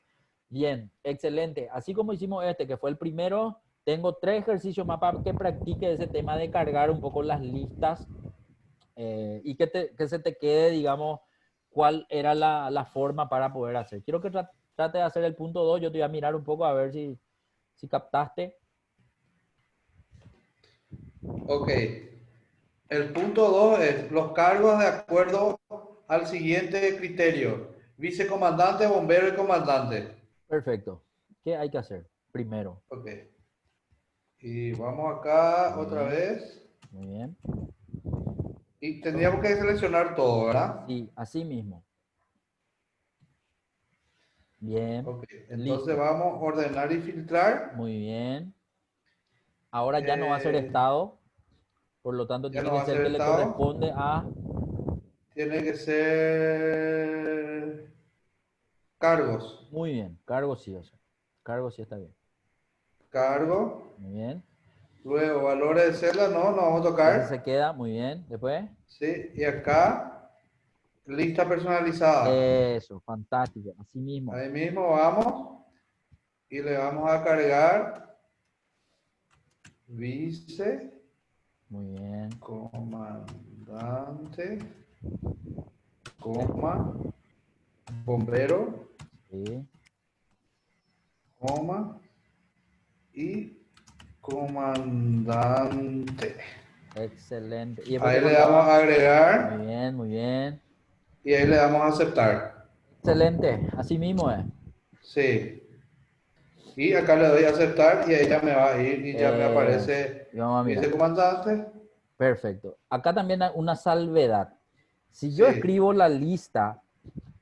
Bien, excelente. Así como hicimos este, que fue el primero, tengo 3 ejercicios más para que practique ese tema de cargar un poco las listas, y que se te quede, digamos, cuál era la forma para poder hacer. Quiero que trate de hacer el punto 2. Yo te voy a mirar un poco a ver si captaste. Ok. El punto 2 es los cargos de acuerdo al siguiente criterio. Vicecomandante, bombero y comandante. Perfecto. ¿Qué hay que hacer? Primero. Ok. Y vamos acá Muy otra bien, vez. muy bien. Y tendríamos que seleccionar todo, ¿verdad? Sí, así mismo. Bien, Ok. Entonces listo. vamos a ordenar y filtrar. Muy bien. Ahora ya no va a ser Eh, estado, por lo tanto ya tiene no que va a ser ser que le estado. corresponde a... Tiene que ser cargos. Muy bien, cargo sí, o sea, cargo sí está bien. Cargo. Muy bien. Luego valores de celda, no, no vamos a Ese se tocar. queda, muy bien. Después, Sí. Y acá, lista personalizada. eso, fantástico. Así mismo. Ahí mismo vamos y le vamos a cargar vice, Muy bien. comandante, coma, bombero, Sí, coma y comandante. excelente. ¿Y después qué Ahí le damos faltaba? a Muy agregar bien, muy bien. y ahí le damos a aceptar. Excelente, así mismo es. Sí. Y acá le doy a aceptar y ahí ya me va a ir y ya me Eso. aparece Y vamos a mirar. vicecomandante. Perfecto. Acá también hay una salvedad. Si yo Sí. escribo la lista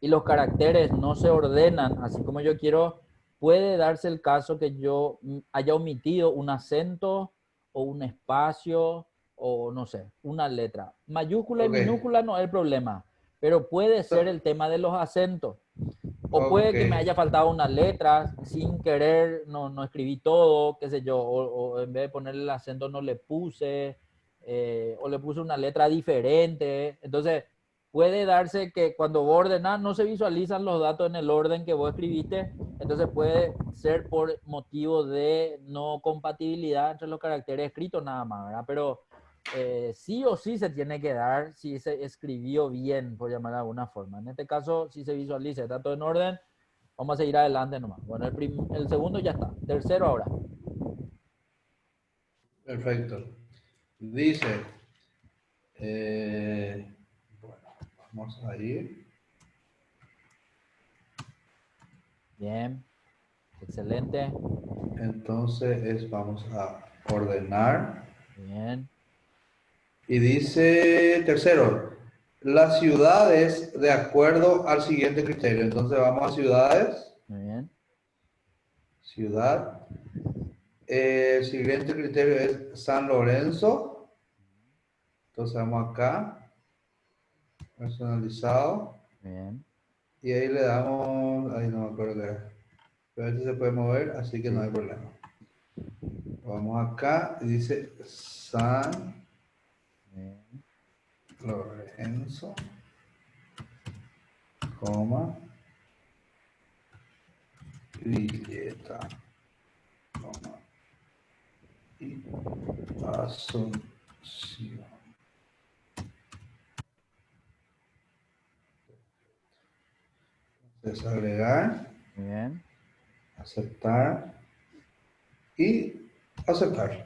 y los caracteres no se ordenan así como yo quiero, puede darse el caso que yo haya omitido un acento o un espacio o no sé, una letra. Mayúscula y Ok. minúscula no es el problema, pero puede ser el tema de los acentos. O puede Ok. que me haya faltado una letra, sin querer no escribí todo, qué sé yo, o en vez de ponerle el acento no le puse, o le puse una letra diferente. Entonces, puede darse que cuando vos ordenás no se visualizan los datos en el orden que vos escribiste, entonces puede ser por motivo de no compatibilidad entre los caracteres escritos nada más, ¿verdad? Pero sí o sí se tiene que dar si se escribió bien, por llamar de alguna forma. En este caso, si se visualiza, está todo en orden, vamos a seguir adelante nomás. Bueno, el segundo ya está. Tercero ahora. Perfecto. Dice, bueno, vamos a ir. Bien, excelente. Entonces vamos a ordenar. Bien, Y dice, tercero, las ciudades de acuerdo al siguiente criterio. Entonces vamos a ciudades. muy bien. Ciudad. El siguiente criterio es San Lorenzo. Entonces vamos acá. Personalizado. Bien, Y ahí le damos, ahí no me acuerdo qué era. Pero este se puede mover, así que no hay problema. Vamos acá y dice San Bien. Lorenzo, coma, Villeta, coma, y Asunción. Entonces agregar, Muy bien. aceptar y aceptar.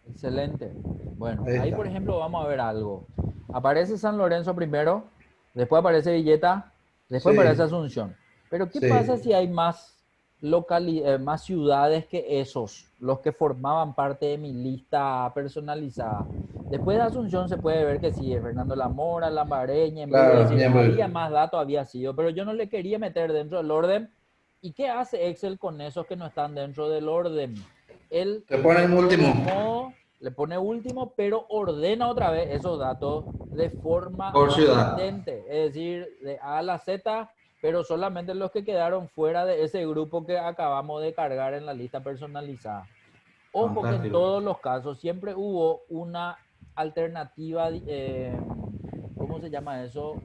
Excelente. Bueno, Ahí ahí está. por ejemplo vamos a ver algo. Aparece San Lorenzo primero, después aparece Villeta, después aparece Sí, Asunción. Pero ¿qué pasa sí, si hay más ciudades que esos, los que formaban parte de mi lista personalizada? Después de Asunción se puede ver que sí, Fernando Lamora, Lambareña, Embú, es claro, decir, había miembro. más datos, había sido, pero yo no le quería meter dentro del orden. ¿Y qué hace Excel con esos que no están dentro del orden? Él Te pone de en último, todos modos le pone último, pero ordena otra vez esos datos de forma por ciudad. ascendente, es decir, de A a la Z, pero solamente los que quedaron fuera de ese grupo que acabamos de cargar en la lista personalizada. Ojo que en Fantástico. todos los casos siempre hubo una alternativa, ¿cómo se llama eso?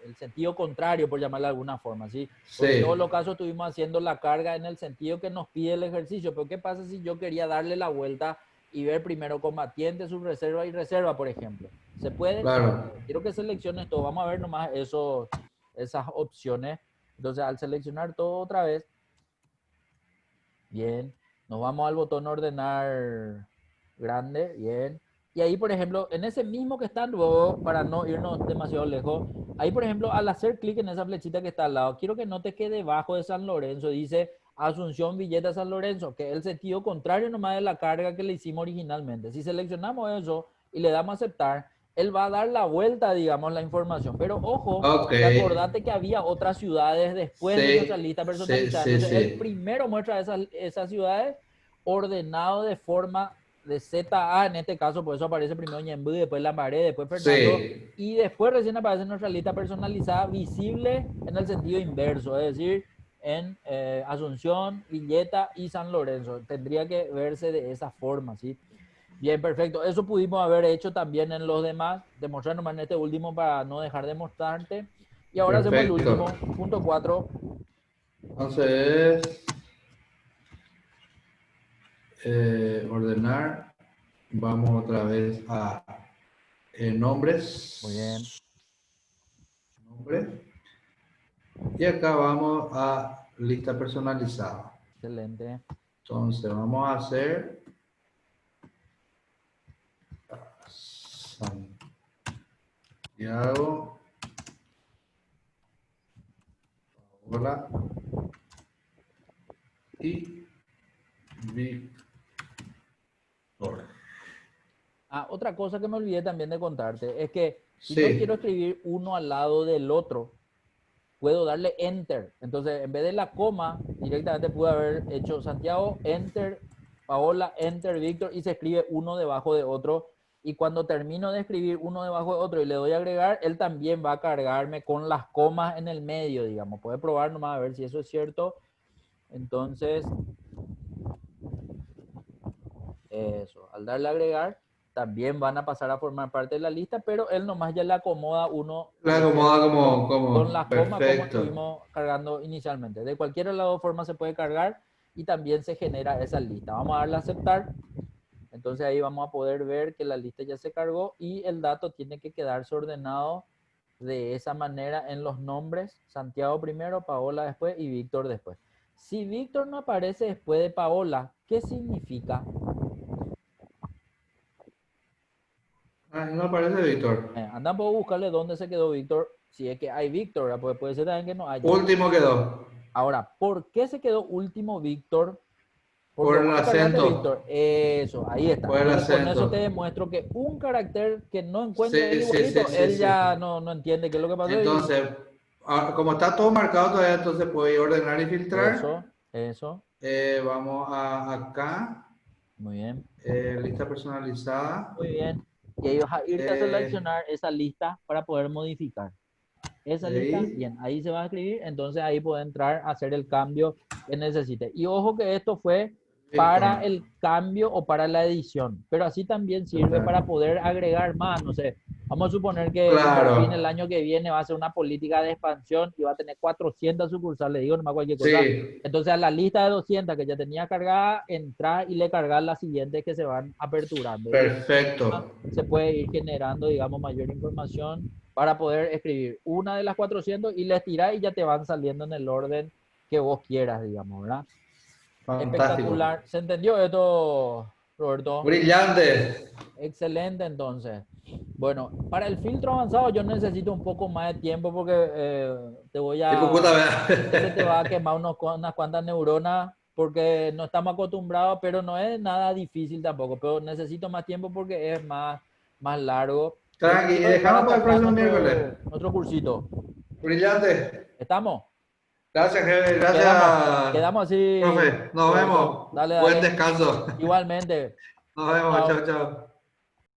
El sentido contrario, por llamarlo de alguna forma, ¿sí? Porque en todos Sí, los casos estuvimos haciendo la carga en el sentido que nos pide el ejercicio. Pero ¿qué pasa si yo quería darle la vuelta y ver primero combatiente, subreserva y reserva, por ejemplo? ¿Se puede? Sí, se claro. puede. Quiero que selecciones todo. Vamos a ver nomás esas opciones. Entonces, al seleccionar todo otra vez, bien, nos vamos al botón ordenar grande, bien. Y ahí, por ejemplo, en ese mismo que está luego, para no irnos demasiado lejos, ahí, por ejemplo, al hacer clic en esa flechita que está al lado, quiero que note que debajo de San Lorenzo dice Asunción Villeta San Lorenzo, que es el sentido contrario nomás de la carga que le hicimos originalmente. Si seleccionamos eso y le damos a aceptar, él va a dar la vuelta, digamos, la información. Pero ojo, Ok. que acordate que había otras ciudades después de nuestra Sí, lista sí, personalizada. sí, Entonces, él sí. primero muestra esas ciudades ordenado de forma de ZA, en este caso, por eso aparece primero Ñemby, después Lambaré, después Fernando, Sí, y después recién aparece nuestra lista personalizada visible en el sentido inverso, es decir, en Asunción, Villeta y San Lorenzo. Tendría que verse de esa forma, ¿sí? Bien, perfecto. Eso pudimos haber hecho también en los demás, demostrar nomás en este último para no dejar de mostrarte. Y ahora hacemos el perfecto. último, punto 4. Entonces, ordenar. Vamos otra vez a Muy bien, nombres. Nombre. Y acá vamos a lista personalizada. excelente. Entonces, vamos a hacer Santiago, Paola y Víctor. Ah, otra cosa que me olvidé también de contarte es que si yo quiero Sí, escribir uno al lado del otro, puedo darle enter. Entonces, en vez de la coma, directamente pude haber hecho Santiago, enter, Paola, enter, Víctor, y se escribe uno debajo de otro. Y cuando termino de escribir uno debajo de otro y le doy a agregar, él también va a cargarme con las comas en el medio, digamos. Puede probar nomás a ver si eso es cierto. Entonces, eso, al darle a agregar, también van a pasar a formar parte de la lista, pero él nomás ya le acomoda uno la acomoda con como las comas como perfecto. estuvimos cargando inicialmente. De cualquier lado forma se puede cargar y también se genera esa lista. Vamos a darle a aceptar. Entonces ahí vamos a poder ver que la lista ya se cargó y el dato tiene que quedarse ordenado de esa manera en los nombres. Santiago primero, Paola después y Víctor después. Si Víctor no aparece después de Paola, ¿qué significa? Ah, no aparece Víctor. Andan por buscarle dónde se quedó Víctor, si es que hay Víctor, ¿verdad? Porque puede ser también que no haya. Último quedó. Ahora, ¿por qué se quedó último Víctor? Porque Por el vos le cargaste acento. Víctor. Eso, ahí está. Por el Entonces con eso te acento. demuestro que un carácter que no encuentre él Sí, sí, sí, igualito, sí, él sí. ya no entiende qué es lo que pasó y Entonces, como está todo marcado todavía, entonces puedo ordenar y filtrar. eso, Vamos a acá, muy bien, lista personalizada. muy bien. Y ahí vas a irte a Eh, seleccionar esa lista para poder modificar. esa lista, Ahí. bien, ahí se va a escribir, entonces ahí puede entrar a hacer el cambio que necesite. Y ojo que esto fue para Listo. el cambio o para la edición, pero así también sirve para poder agregar más, no sé, vamos a suponer que Interfin el Claro. año que viene va a hacer una política de expansión y va a tener 400 sucursales, digo nomás cualquier cosa. Sí, Entonces a la lista de 200 que ya tenía cargada, entrar y le cargar las siguientes que se van aperturando. Y perfecto. se puede ir generando, digamos, mayor información para poder escribir una de las 400 y les tirás y ya te van saliendo en el orden que vos quieras, digamos, ¿verdad? Fantástico. Espectacular. ¿Se entendió esto, Roberto? Brillante. Excelente, entonces. Bueno, para el filtro avanzado yo necesito un poco más de tiempo porque te voy Y Cúcuta, a... Se te va a vea. quemar unas cuantas neuronas porque no estamos acostumbrados, pero no es nada difícil tampoco, pero necesito más tiempo porque es más largo. Yo te Tranqui, y quiero dejar dejamos hasta para el acá próximo miércoles. nuestro cursito. Brillante. ¿Estamos? Gracias, Javier. Quedamos, Gracias, quedamos así, profe. Nos Roberto. vemos. Dale, Buen dale. descanso. Igualmente. Nos vemos. Chao. Chao, chao.